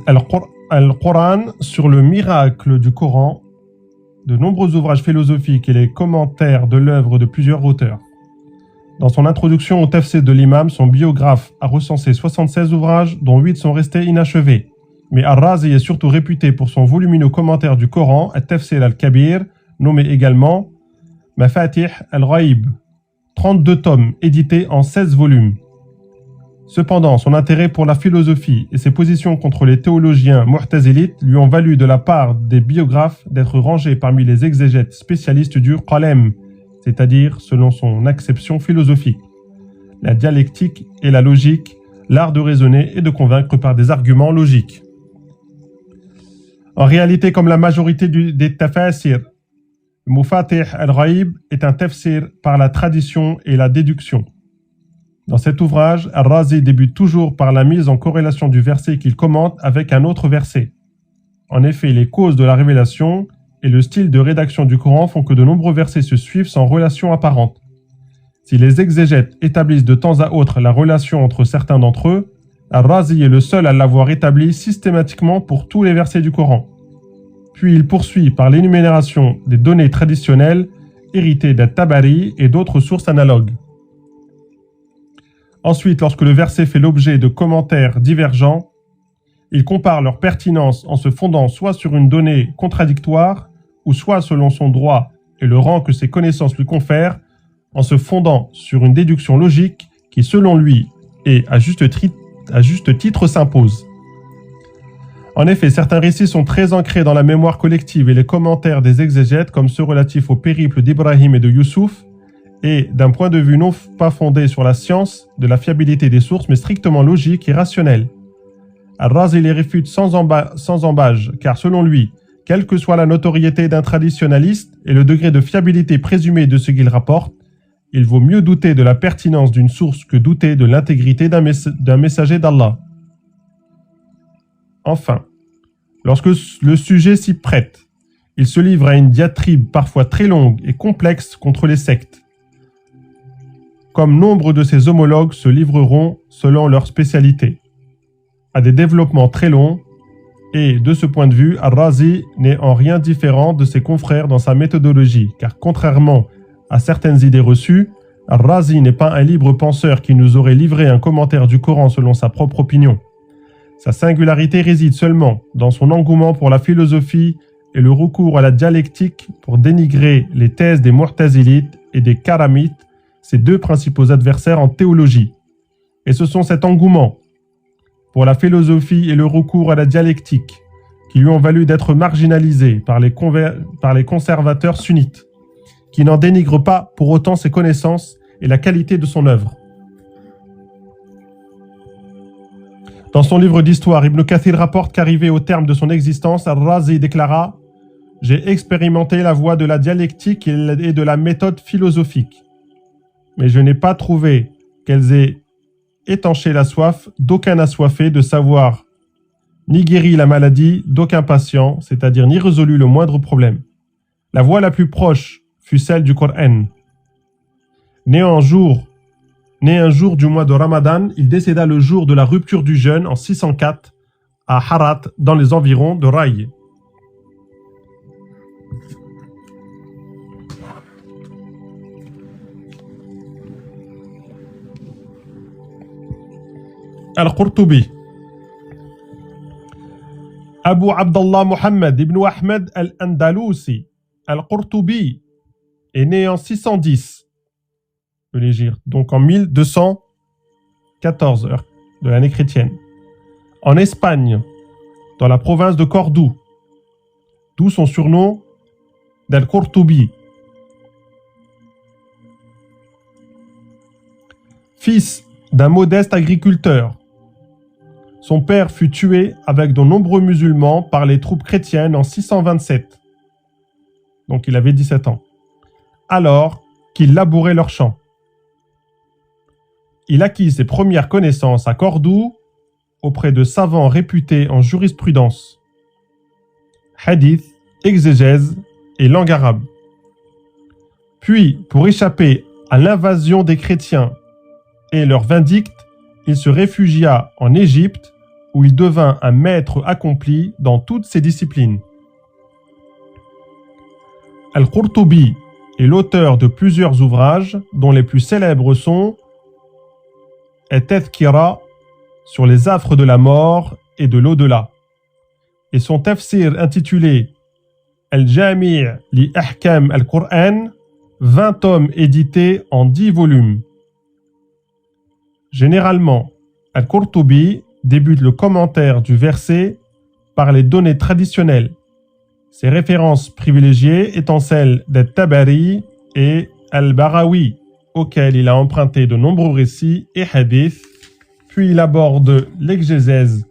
al-Qur'an sur le miracle du Coran, de nombreux ouvrages philosophiques et les commentaires de l'œuvre de plusieurs auteurs. Dans son introduction au tafsir de l'imam, son biographe a recensé 76 ouvrages, dont 8 sont restés inachevés. Mais Ar-Razi est surtout réputé pour son volumineux commentaire du Coran, At-Tafsir al-Kabir, nommé également Mafatih al-Ghaib, 32 tomes édités en 16 volumes. Cependant, son intérêt pour la philosophie et ses positions contre les théologiens mu'tazilites lui ont valu de la part des biographes d'être rangé parmi les exégètes spécialistes du qalem, c'est-à-dire selon son acception philosophique, la dialectique et la logique, l'art de raisonner et de convaincre par des arguments logiques. En réalité, comme la majorité des tafasir, Mafatih al-Ghaib est un tafsir par la tradition et la déduction. Dans cet ouvrage, Ar-Razi débute toujours par la mise en corrélation du verset qu'il commente avec un autre verset. En effet, les causes de la révélation et le style de rédaction du Coran font que de nombreux versets se suivent sans relation apparente. Si les exégètes établissent de temps à autre la relation entre certains d'entre eux, Ar-Razi est le seul à l'avoir établi systématiquement pour tous les versets du Coran. Puis il poursuit par l'énumération des données traditionnelles héritées d'At-Tabari et d'autres sources analogues. Ensuite, lorsque le verset fait l'objet de commentaires divergents, il compare leur pertinence en se fondant soit sur une donnée contradictoire, ou soit selon son droit et le rang que ses connaissances lui confèrent, en se fondant sur une déduction logique qui, selon lui, et à juste titre s'impose. En effet, certains récits sont très ancrés dans la mémoire collective et les commentaires des exégètes, comme ceux relatifs au périple d'Ibrahim et de Youssouf, et d'un point de vue non pas fondé sur la science de la fiabilité des sources, mais strictement logique et rationnel. Ar-Razi les réfute sans embâge, car selon lui, quelle que soit la notoriété d'un traditionnaliste et le degré de fiabilité présumé de ce qu'il rapporte, il vaut mieux douter de la pertinence d'une source que douter de l'intégrité d'un messager d'Allah. Enfin, lorsque le sujet s'y prête, il se livre à une diatribe parfois très longue et complexe contre les sectes, comme nombre de ses homologues se livreront selon leur spécialité, à des développements très longs, et de ce point de vue, Ar-Razi n'est en rien différent de ses confrères dans sa méthodologie, car contrairement à certaines idées reçues, Ar-Razi n'est pas un libre penseur qui nous aurait livré un commentaire du Coran selon sa propre opinion. Sa singularité réside seulement dans son engouement pour la philosophie et le recours à la dialectique pour dénigrer les thèses des mu'tazilites et des karamites, ses deux principaux adversaires en théologie. Et ce sont cet engouement pour la philosophie et le recours à la dialectique qui lui ont valu d'être marginalisé par les conservateurs sunnites, qui n'en dénigrent pas pour autant ses connaissances et la qualité de son œuvre. Dans son livre d'histoire, Ibn Kathir rapporte qu'arrivé au terme de son existence, Ar-Razi déclara « J'ai expérimenté la voie de la dialectique et de la méthode philosophique, mais je n'ai pas trouvé qu'elles aient étanché la soif d'aucun assoiffé de savoir, ni guéri la maladie d'aucun patient, c'est-à-dire ni résolu le moindre problème. La voie la plus proche fut celle du Coran. Né un jour du mois de Ramadan, il décéda le jour de la rupture du jeûne en 604 à Harat, dans les environs de Ray. Al-Qurtubi. Abu Abdallah Muhammad ibn Ahmed al-Andalusi, Al-Qurtubi, est né en 610, donc en 1214 de l'année chrétienne, en Espagne, dans la province de Cordoue, d'où son surnom d'Al-Qurtubi. Fils d'un modeste agriculteur, son père fut tué avec de nombreux musulmans par les troupes chrétiennes en 627. Donc il avait 17 ans. Alors qu'il labourait leurs champs. Il acquit ses premières connaissances à Cordoue auprès de savants réputés en jurisprudence, hadith, exégèse et langue arabe. Puis, pour échapper à l'invasion des chrétiens et leur vindicte, il se réfugia en Égypte où il devint un maître accompli dans toutes ses disciplines. Al-Qurtubi est l'auteur de plusieurs ouvrages dont les plus célèbres sont At-Tadhkira sur les affres de la mort et de l'au-delà et son tafsir intitulé Al-Jami' li Ahkam al-Qur'an, 20 tomes édités en 10 volumes. Généralement, Al-Qurtubi débute le commentaire du verset par les données traditionnelles, ses références privilégiées étant celles d'At-Tabari et Al-Barawi, auxquels il a emprunté de nombreux récits et hadiths, puis il aborde l'exégèse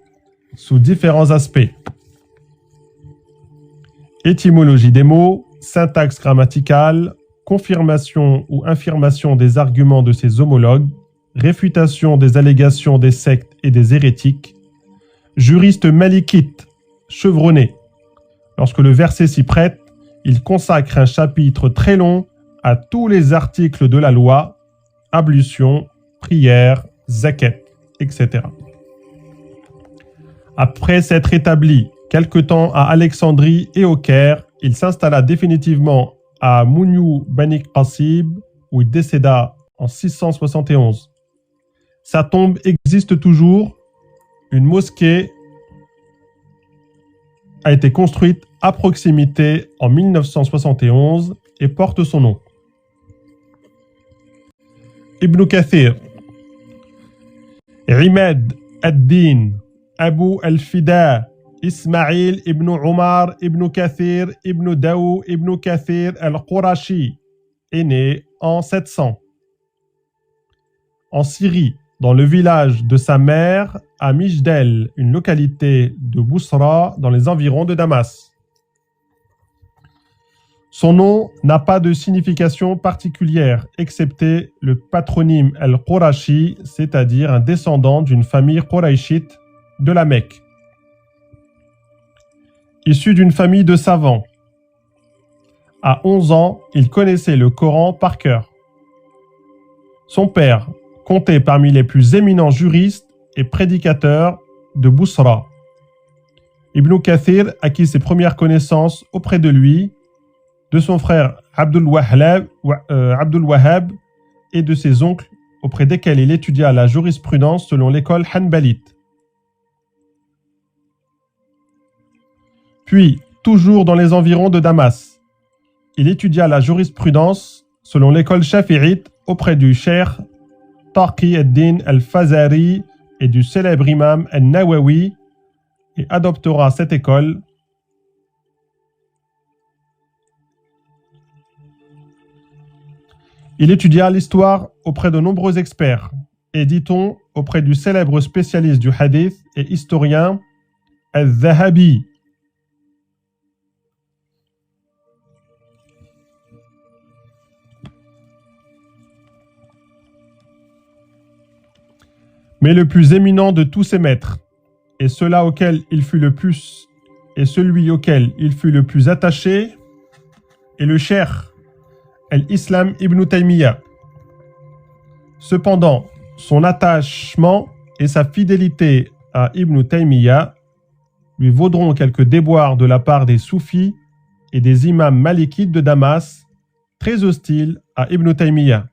sous différents aspects. Étymologie des mots, syntaxe grammaticale, confirmation ou infirmation des arguments de ses homologues, réfutation des allégations des sectes et des hérétiques, juriste malikite, chevronné. Lorsque le verset s'y prête, il consacre un chapitre très long à tous les articles de la loi, ablution, prière, zakat, etc. Après s'être établi quelque temps à Alexandrie et au Caire, il s'installa définitivement à Mouniou Bani Qassib, où il décéda en 671. Sa tombe existe toujours. Une mosquée a été construite à proximité en 1971 et porte son nom. Ibn Kathir, Imad ad-Din, Abu al-Fida, Ismail ibn Omar ibn Kathir ibn Daou ibn Kathir al-Qurashi est né en 700 en Syrie, dans le village de sa mère à Mijdel, une localité de Bousra dans les environs de Damas. Son nom n'a pas de signification particulière, excepté le patronyme al-Qurashi, c'est-à-dire un descendant d'une famille quraishite de la Mecque. Issu d'une famille de savants, à 11 ans, il connaissait le Coran par cœur. Son père comptait parmi les plus éminents juristes et prédicateurs de Bousra. Ibn Kathir acquit ses premières connaissances auprès de lui, de son frère Abdul Wahhab et de ses oncles, auprès desquels il étudia la jurisprudence selon l'école hanbalite. Puis, toujours dans les environs de Damas, il étudia la jurisprudence selon l'école shafi'ite auprès du cheikh Taqi ad-Din al-Fazari et du célèbre imam al-Nawawi et adoptera cette école. Il étudia l'histoire auprès de nombreux experts et, dit-on, auprès du célèbre spécialiste du hadith et historien al-Zahabi. Mais le plus éminent de tous ses maîtres, et celui auquel il fut le plus attaché, est le cheikh al-Islam ibn Taymiyyah. Cependant, son attachement et sa fidélité à Ibn Taymiyyah lui vaudront quelques déboires de la part des soufis et des imams malikites de Damas, très hostiles à Ibn Taymiyyah.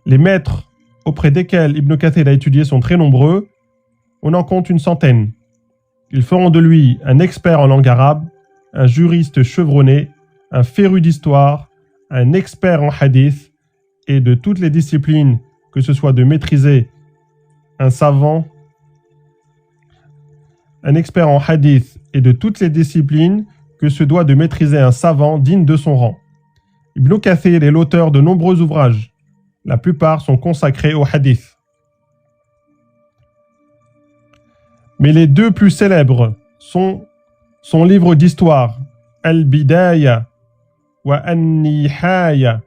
Les maîtres auprès desquels Ibn Kathir a étudié sont très nombreux, on en compte une centaine. Ils feront de lui un expert en langue arabe, un juriste chevronné, un féru d'histoire, un expert en hadith et de toutes les disciplines, que ce soit de maîtriser un savant, un expert en hadith et de toutes les disciplines que se doit de maîtriser un savant digne de son rang. Ibn Kathir est l'auteur de nombreux ouvrages. La plupart sont consacrés au hadith. Mais les deux plus célèbres sont son livre d'histoire, Al-Bidaya wa An-Nihaya,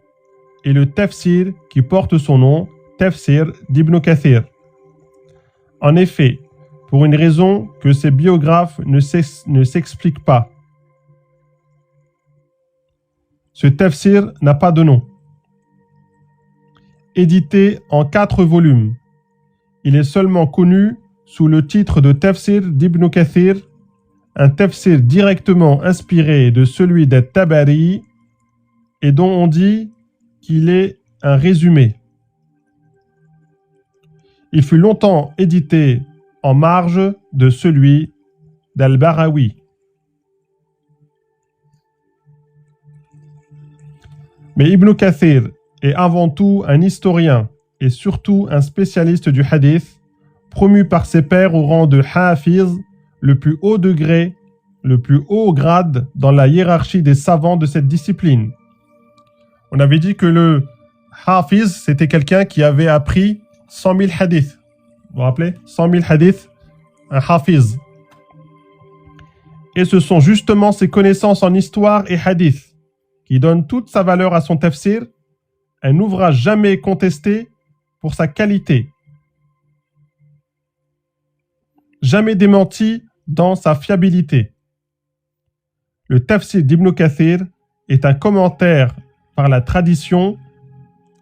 et le tafsir qui porte son nom, Tafsir d'Ibn Kathir. En effet, pour une raison que ses biographes ne s'expliquent pas, ce tafsir n'a pas de nom. Édité en 4 volumes, il est seulement connu sous le titre de Tafsir d'Ibn Kathir, un tafsir directement inspiré de celui d'At-Tabari et dont on dit qu'il est un résumé. Il fut longtemps édité en marge de celui d'Al-Barawi. Mais Ibn Kathir est avant tout un historien et surtout un spécialiste du hadith, promu par ses pairs au rang de Hafiz, le plus haut degré, le plus haut grade dans la hiérarchie des savants de cette discipline. On avait dit que le Hafiz, c'était quelqu'un qui avait appris 100 000 hadiths. Vous vous rappelez? 100 000 hadiths, un Hafiz. Et ce sont justement ses connaissances en histoire et hadith qui donnent toute sa valeur à son tafsir, un ouvrage jamais contesté pour sa qualité, jamais démenti dans sa fiabilité. Le tafsir d'Ibn Kathir est un commentaire par la tradition,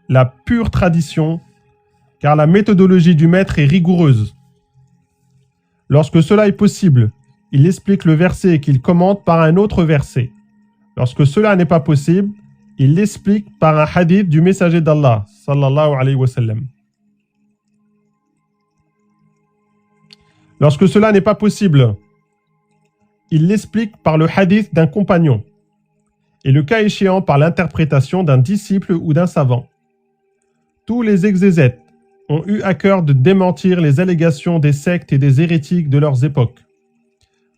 la pure tradition, car la méthodologie du maître est rigoureuse. Lorsque cela est possible, il explique le verset qu'il commente par un autre verset. Lorsque cela n'est pas possible, il l'explique par un hadith du messager d'Allah, sallallahu alayhi wa sallam. Lorsque cela n'est pas possible, il l'explique par le hadith d'un compagnon, et le cas échéant par l'interprétation d'un disciple ou d'un savant. Tous les exégètes ont eu à cœur de démentir les allégations des sectes et des hérétiques de leurs époques.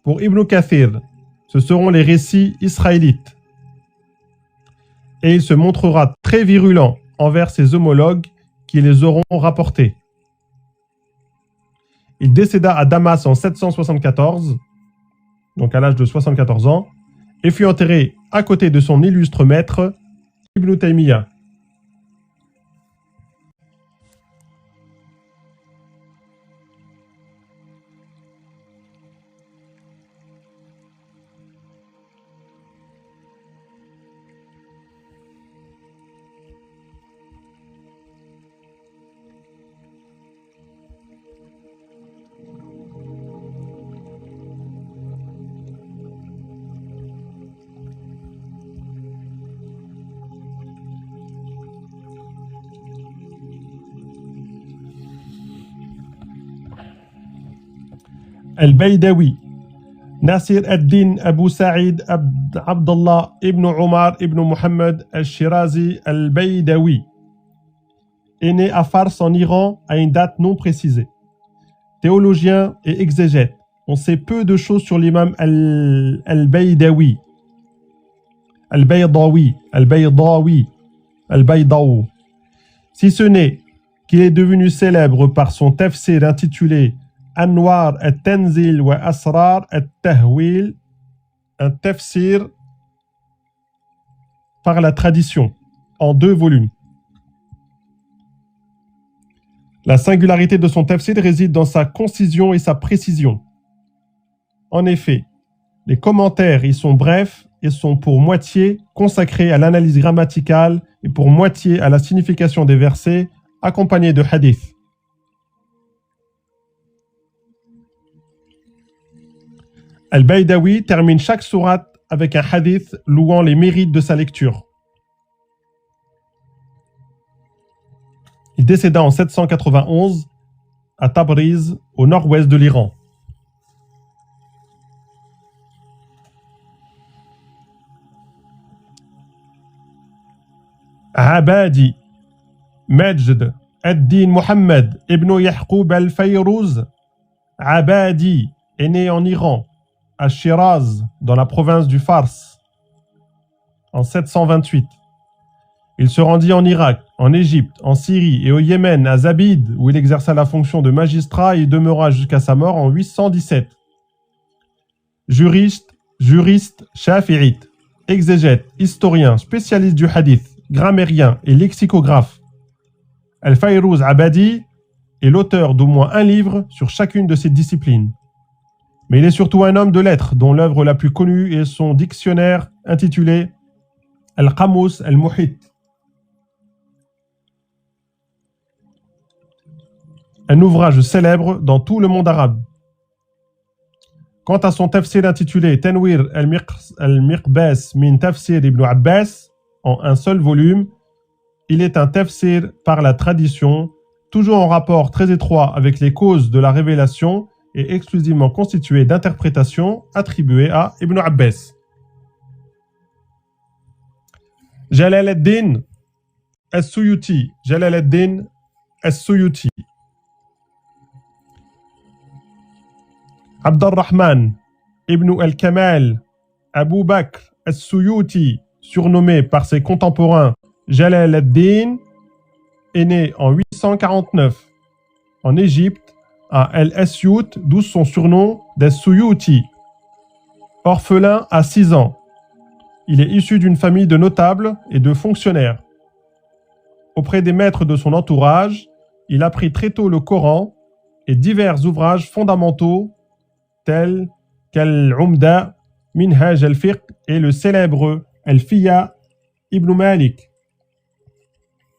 Pour Ibn Kathir, ce seront les récits israélites. Et il se montrera très virulent envers ses homologues qui les auront rapportés. Il décéda à Damas en 774, donc à l'âge de 74 ans, et fut enterré à côté de son illustre maître, Ibn Taymiyyah. Al-Baydawi, Nasir ad-Din Abu Sa'id Abdullah ibn Omar ibn Muhammad al-Shirazi al-Baydawi est né à Fars en Iran à une date non précisée. Théologien et exégète, on sait peu de choses sur l'imam al-Baydawi, al-Baydawi, al-Baydawi, al-Baydawi, si ce n'est qu'il est devenu célèbre par son tafsir intitulé Anwar al-Tanzil wa Asrar al-Tahwil, un tafsir par la tradition, en 2 volumes. La singularité de son tafsir réside dans sa concision et sa précision. En effet, les commentaires y sont brefs et sont pour moitié consacrés à l'analyse grammaticale et pour moitié à la signification des versets, accompagnés de hadiths. Al-Baydawi termine chaque sourate avec un hadith louant les mérites de sa lecture. Il décéda en 791 à Tabriz, au nord-ouest de l'Iran. Abadi Majd ad-Din Muhammad ibn Yaqub al-Fayrouz Abadi est né en Iran, à Shiraz, dans la province du Fars, en 728. Il se rendit en Irak, en Égypte, en Syrie et au Yémen, à Zabid, où il exerça la fonction de magistrat et y demeura jusqu'à sa mort en 817. Juriste shafi'ite, exégète, historien, spécialiste du hadith, grammairien et lexicographe, Al-Fayrouz Abadi est l'auteur d'au moins un livre sur chacune de ces disciplines. Mais il est surtout un homme de lettres dont l'œuvre la plus connue est son dictionnaire intitulé Al-Qamus al-Muhit. un ouvrage célèbre dans tout le monde arabe. Quant à son tafsir intitulé Tanwir al-Miqbas min Tafsir ibn Abbas, en un seul volume, il est un tafsir par la tradition, toujours en rapport très étroit avec les causes de la révélation et exclusivement constitué d'interprétations attribuées à Ibn Abbas. Jalal ad-Din as-Suyuti, Jalal ad-Din as-Suyuti. Abdurrahman ibn al-Kamal Abu Bakr as-Suyuti, surnommé par ses contemporains Jalal ad-Din, est né en 849 en Égypte à El-Asyut, d'où son surnom d'As-Suyuti. Orphelin à 6 ans, il est issu d'une famille de notables et de fonctionnaires. Auprès des maîtres de son entourage, il apprit très tôt le Coran et divers ouvrages fondamentaux tels qu'Al-Umda, Minhaj al-Fiqh et le célèbre Al-Fiya ibn Malik.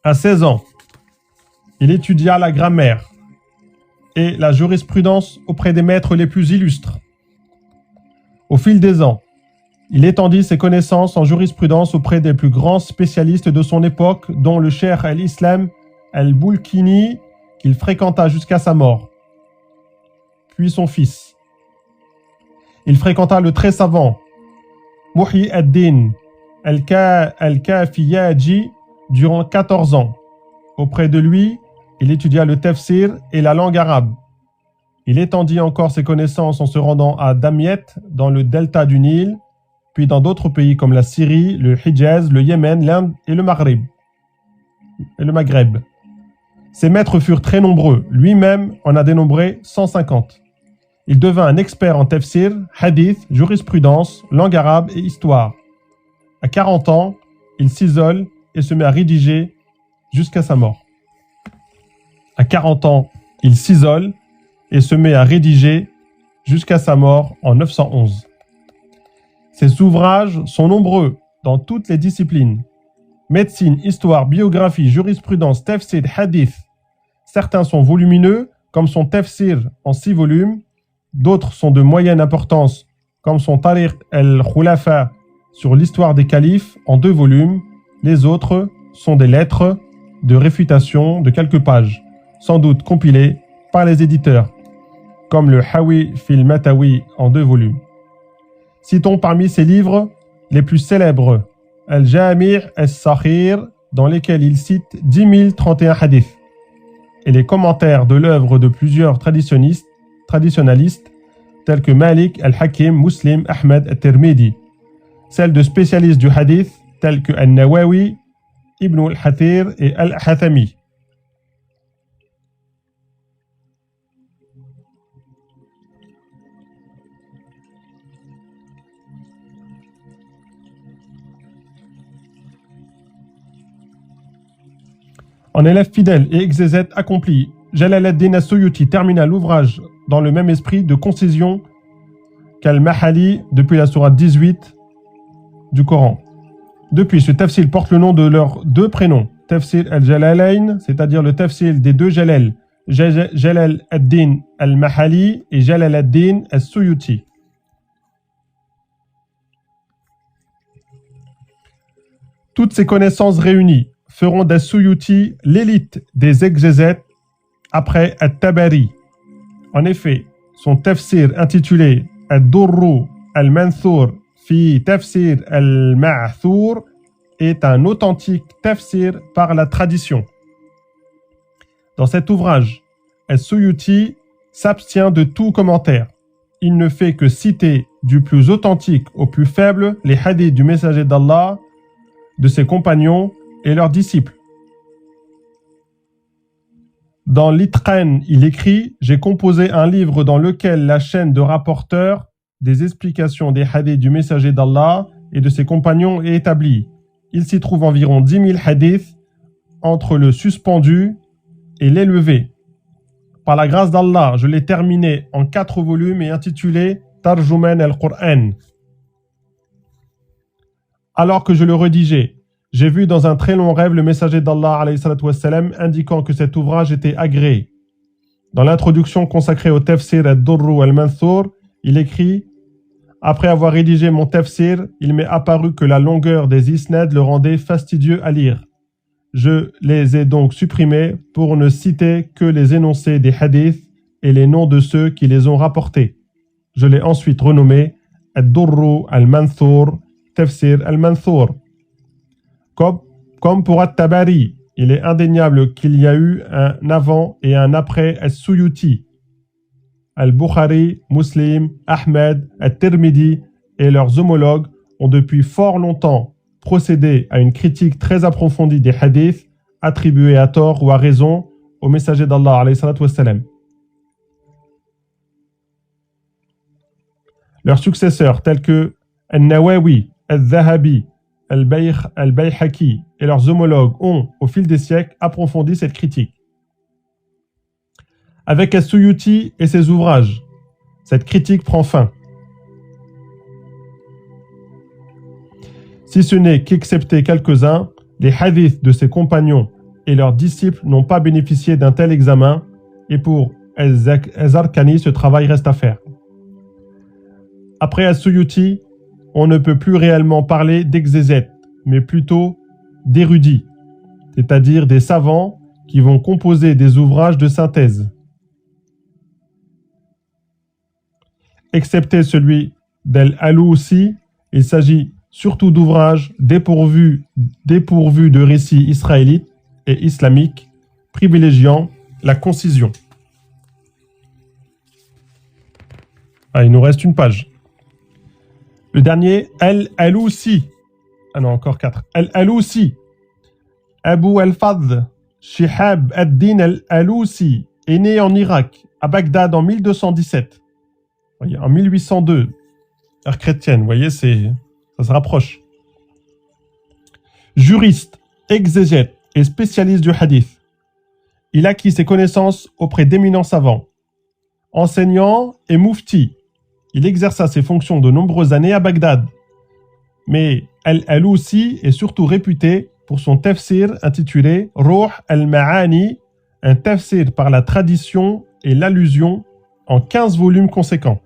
À 16 ans, il étudia la grammaire et la jurisprudence auprès des maîtres les plus illustres. Au fil des ans, il étendit ses connaissances en jurisprudence auprès des plus grands spécialistes de son époque, dont le cheikh al-Islam al-Bulkini, qu'il fréquenta jusqu'à sa mort, puis son fils. Il fréquenta le très savant Muhyi ad-Din al-Kafiyaji durant 14 ans. Auprès de lui, il étudia le tafsir et la langue arabe. Il étendit encore ses connaissances en se rendant à Damiet, dans le delta du Nil, puis dans d'autres pays comme la Syrie, le Hijaz, le Yémen, l'Inde et le Maghreb. Ses maîtres furent très nombreux. Lui-même en a dénombré 150. Il devint un expert en tafsir, hadith, jurisprudence, langue arabe et histoire. À 40 ans, il s'isole et se met à rédiger jusqu'à sa mort. À 40 ans, il s'isole et se met à rédiger jusqu'à sa mort en 911. Ses ouvrages sont nombreux dans toutes les disciplines. Médecine, histoire, biographie, jurisprudence, tafsir, hadith. Certains sont volumineux, comme son tafsir en 6 volumes. D'autres sont de moyenne importance, comme son Tariq al-Khulafa sur l'histoire des califes en 2 volumes. Les autres sont des lettres de réfutation de quelques pages, sans doute compilées par les éditeurs, comme le Hawi fil Matawi en 2 volumes. Citons parmi ces livres les plus célèbres Al-Jami' al-Sakhir, dans lesquels il cite 10 031 hadiths, et les commentaires de l'œuvre de plusieurs traditionnalistes tels que Malik, Al-Hakim, Muslim, Ahmed, At-Tirmidhi, celles de spécialistes du hadith tels que Al-Nawawi, Ibn al-Hathir et Al-Hathami. En élève fidèle et exégète accompli, Jalal ad-Din as-Suyuti termina l'ouvrage dans le même esprit de concision qu'Al-Mahali depuis la sourate 18 du Coran. Depuis, ce tafsir porte le nom de leurs 2 prénoms, Tafsir al-Jalalayn, c'est-à-dire le tafsir des 2 Jalal, Jalal ad-Din al-Mahali et Jalal ad-Din as-Suyuti. Toutes ces connaissances réunies feront d'As-Suyuti l'élite des exégètes après At-Tabari. En effet, son tafsir intitulé Ad-Durru al-Manthur fi Tafsir al-Ma'thur est un authentique tafsir par la tradition. Dans cet ouvrage, As-Suyuti s'abstient de tout commentaire. Il ne fait que citer du plus authentique au plus faible les hadiths du messager d'Allah, de ses compagnons et leurs disciples. Dans l'Itqan, il écrit « J'ai composé un livre dans lequel la chaîne de rapporteurs des explications des hadiths du messager d'Allah et de ses compagnons est établie. Il s'y trouve environ 10 000 hadiths entre le suspendu et l'élevé. Par la grâce d'Allah, je l'ai terminé en 4 volumes et intitulé Tarjuman al-Qur'an. Alors que je le rédigeais, j'ai vu dans un très long rêve le messager d'Allah alayhi salatu wassalam, indiquant que cet ouvrage était agréé. Dans l'introduction consacrée au tafsir ad-Durr al-Manthur, il écrit « Après avoir rédigé mon tafsir, il m'est apparu que la longueur des isnad le rendait fastidieux à lire. Je les ai donc supprimés pour ne citer que les énoncés des hadiths et les noms de ceux qui les ont rapportés. Je l'ai ensuite renommé ad-Durr al-Manthur, Tafsir al-Manthur. Comme pour At-Tabari, il est indéniable qu'il y a eu un avant et un après As-Suyuti. Al-Bukhari, Muslim, Ahmed, At-Tirmidhi et leurs homologues ont depuis fort longtemps procédé à une critique très approfondie des hadiths attribués à tort ou à raison au messager d'Allah alayhi salatu wassalam. Leurs successeurs tels que Al-Nawawi, Al-Zahabi, Al-Bayhaqi et leurs homologues ont, au fil des siècles, approfondi cette critique. Avec As-Suyuti et ses ouvrages, cette critique prend fin. Si ce n'est qu'excepté quelques-uns, les hadiths de ses compagnons et leurs disciples n'ont pas bénéficié d'un tel examen, et pour Az-Zarqani, ce travail reste à faire. Après As-Suyuti, on ne peut plus réellement parler d'exégètes, mais plutôt d'érudits, c'est-à-dire des savants qui vont composer des ouvrages de synthèse. Excepté celui d'Al-Alousi, il s'agit surtout d'ouvrages dépourvus de récits israélites et islamiques, privilégiant la concision. Ah, il nous reste une page. Le dernier, Al-Alousi. Ah non, encore 4. Al-Alousi. Abu al-Fadl Shihab ad-Din al-Alousi est né en Irak, à Bagdad en 1217. Vous voyez, en 1802, ère chrétienne, vous voyez, ça se rapproche. Juriste, exégète et spécialiste du hadith. Il acquit ses connaissances auprès d'éminents savants. Enseignant et mufti, il exerça ses fonctions de nombreuses années à Bagdad. Mais Al-Alousi est surtout réputé pour son tafsir intitulé Ruh al-Ma'ani, un tafsir par la tradition et l'allusion en 15 volumes conséquents.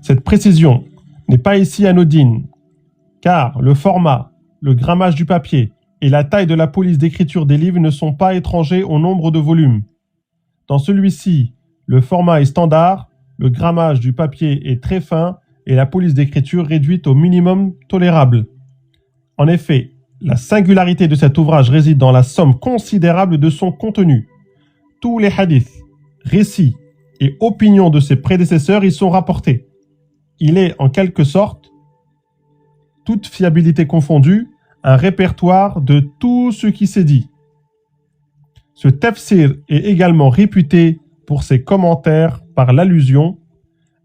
Cette précision n'est pas ici anodine, car le format, le grammage du papier et la taille de la police d'écriture des livres ne sont pas étrangers au nombre de volumes. Dans celui-ci, le format est standard, le grammage du papier est très fin et la police d'écriture réduite au minimum tolérable. En effet, la singularité de cet ouvrage réside dans la somme considérable de son contenu. Tous les hadiths, récits et opinions de ses prédécesseurs y sont rapportés. Il est en quelque sorte, toute fiabilité confondue, un répertoire de tout ce qui s'est dit. Ce tafsir est également réputé pour ses commentaires par l'allusion.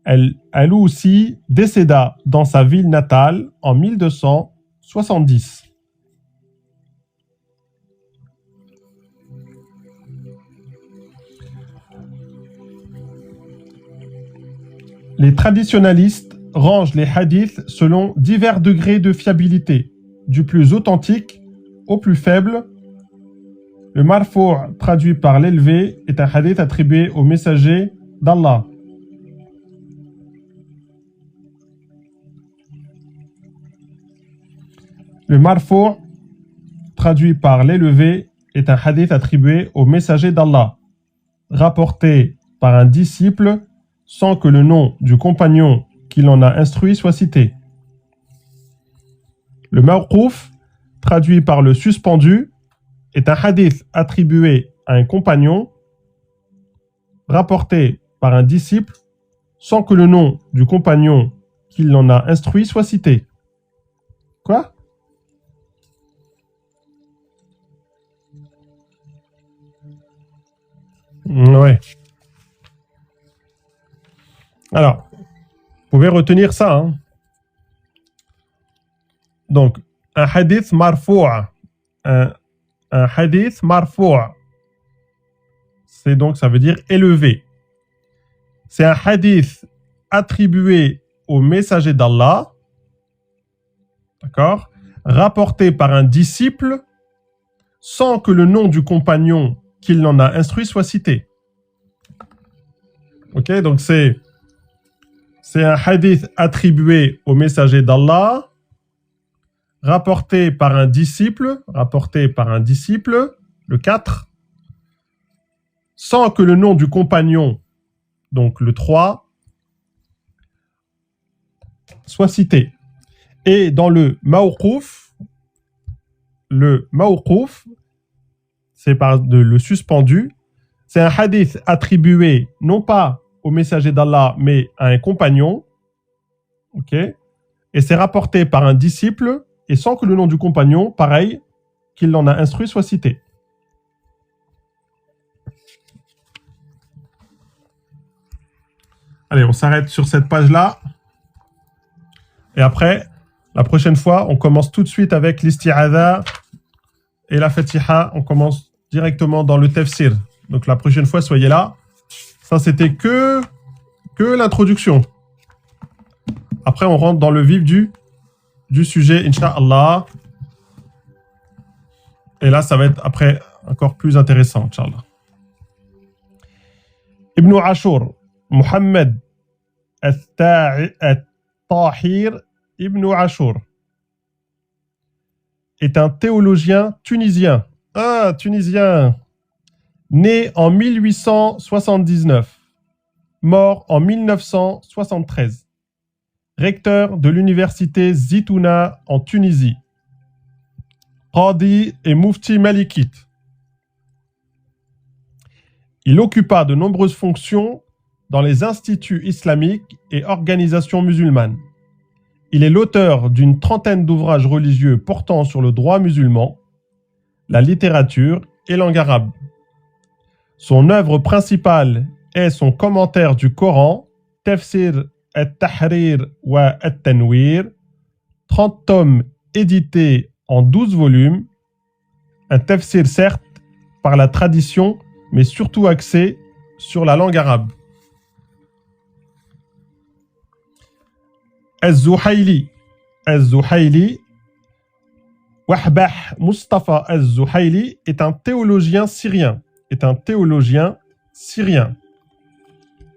Al-Alousi décéda dans sa ville natale en 1270. Les traditionalistes rangent les hadiths selon divers degrés de fiabilité, du plus authentique au plus faible. Le marfou', traduit par l'élevé, est un hadith attribué au messager d'Allah. Le marfou', traduit par l'élevé, est un hadith attribué au messager d'Allah, rapporté par un disciple sans que le nom du compagnon qui l'en a instruit soit cité. Le mawqouf, traduit par le suspendu, est un hadith attribué à un compagnon, rapporté par un disciple, sans que le nom du compagnon qui l'en a instruit soit cité. Quoi ? Ouais. Alors, vous pouvez retenir ça. Hein. Donc, un hadith marfou', un hadith marfou', ça veut dire élevé. C'est un hadith attribué au messager d'Allah, d'accord, rapporté par un disciple sans que le nom du compagnon qui l'en a instruit soit cité. Ok, donc c'est un hadith attribué au messager d'Allah, rapporté par un disciple, le 4, sans que le nom du compagnon, donc le 3, soit cité. Et dans le mawqouf, c'est le suspendu, c'est un hadith attribué non pas au messager d'Allah, mais à un compagnon, ok, et c'est rapporté par un disciple, et sans que le nom du compagnon, pareil, qu'il l'en a instruit, soit cité. Allez, on s'arrête sur cette page-là. Et après, la prochaine fois, on commence tout de suite avec l'isti'adha et la fatiha. On commence directement dans le tafsir. Donc la prochaine fois, soyez là. Ça, c'était que l'introduction. Après, on rentre dans le vif du sujet, Inch'Allah. Et là, ça va être après encore plus intéressant, Inch'Allah. Ibn Ashur, Muhammad al-Tahir Ibn Ashur est un théologien tunisien. Ah, tunisien. Né en 1879, mort en 1973. Recteur de l'université Zitouna en Tunisie. Qadi et Mufti malikite. Il occupa de nombreuses fonctions dans les instituts islamiques et organisations musulmanes. Il est l'auteur d'une trentaine d'ouvrages religieux portant sur le droit musulman, la littérature et langue arabe. Son œuvre principale est son commentaire du Coran, Tafsir al-Tahrir wa al-Tanwir, 30 tomes édités en 12 volumes, un tafsir certes par la tradition, mais surtout axé sur la langue arabe. Az-Zuhayli, Wahbah Mustafa Az-Zuhayli est un théologien syrien.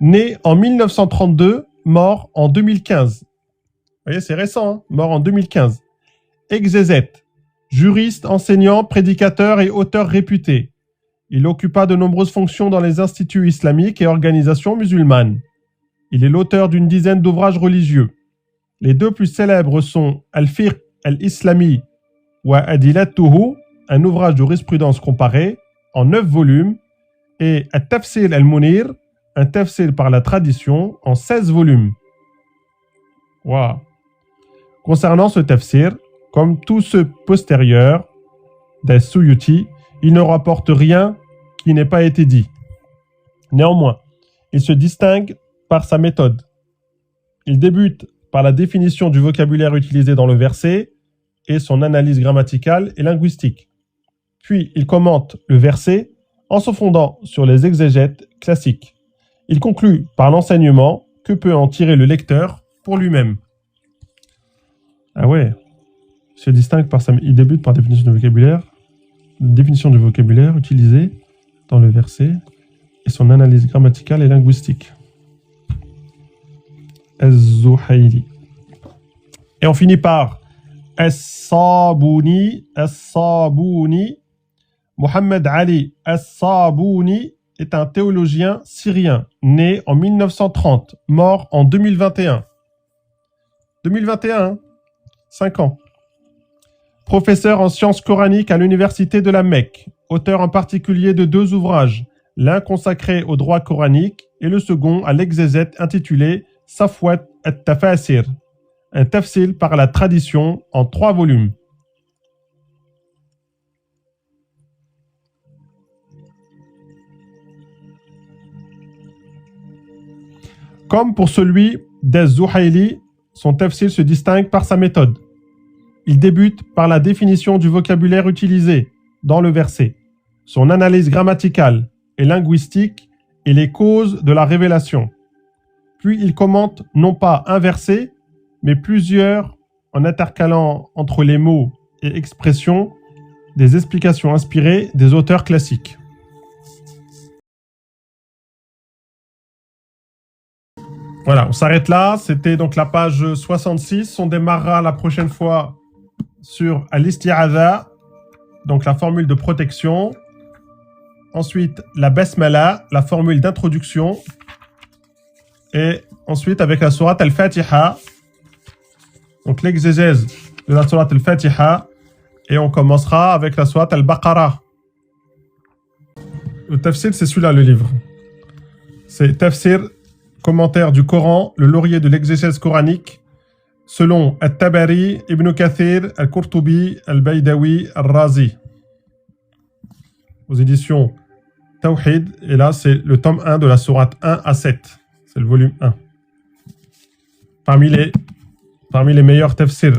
Né en 1932, mort en 2015. Vous voyez, c'est récent, hein, mort en 2015. Exégète, juriste, enseignant, prédicateur et auteur réputé. Il occupa de nombreuses fonctions dans les instituts islamiques et organisations musulmanes. Il est l'auteur d'une dizaine d'ouvrages religieux. Les deux plus célèbres sont Al-Fiqh al-Islami wa Adilatuhu, un ouvrage de jurisprudence comparée, en 9 volumes, et Al-Tafsir al-Munir, un tafsir par la tradition, en 16 volumes. Wow. Concernant ce tafsir, comme tous ceux postérieurs d'As-Suyuti, il ne rapporte rien qui n'ait pas été dit. Néanmoins, il se distingue par sa méthode. Il débute par la définition du vocabulaire utilisé dans le verset et son analyse grammaticale et linguistique. Puis, il commente le verset en se fondant sur les exégètes classiques. Il conclut par l'enseignement que peut en tirer le lecteur pour lui-même. Ah ouais, il débute par définition du vocabulaire utilisé dans le verset et son analyse grammaticale et linguistique. Az-Zuhayli. Et on finit par As-Sabouni. Mohamed Ali As-Sabouni est un théologien syrien, né en 1930, mort en 2021. 2021, 5 ans. Professeur en sciences coraniques à l'université de la Mecque, auteur en particulier de 2 ouvrages, l'un consacré au droit coranique et le second à l'exégète intitulé Safwat al-Tafasir, un tafsir par la tradition en 3 volumes. Comme pour celui d'Az-Zuhayli, son tafsir se distingue par sa méthode. Il débute par la définition du vocabulaire utilisé dans le verset, son analyse grammaticale et linguistique et les causes de la révélation. Puis il commente non pas un verset, mais plusieurs en intercalant entre les mots et expressions des explications inspirées des auteurs classiques. Voilà, on s'arrête là. C'était donc la page 66. On démarrera la prochaine fois sur al-isti'adha, donc la formule de protection. Ensuite, la basmala, la formule d'introduction. Et ensuite, avec la sourate al-Fatiha, donc l'exégèse de la sourate al-Fatiha. Et on commencera avec la sourate al-Baqarah. Le tafsir, c'est celui-là, le livre. C'est tafsir, commentaire du Coran, le laurier de l'exégèse coranique, selon At-Tabari, Ibn Kathir, Al-Qurtubi, Al-Baydawi, Al-Razi. Aux éditions Tawhid. Et là, c'est le tome 1 de la sourate 1 à 7. C'est le volume 1. Parmi les meilleurs tafsirs.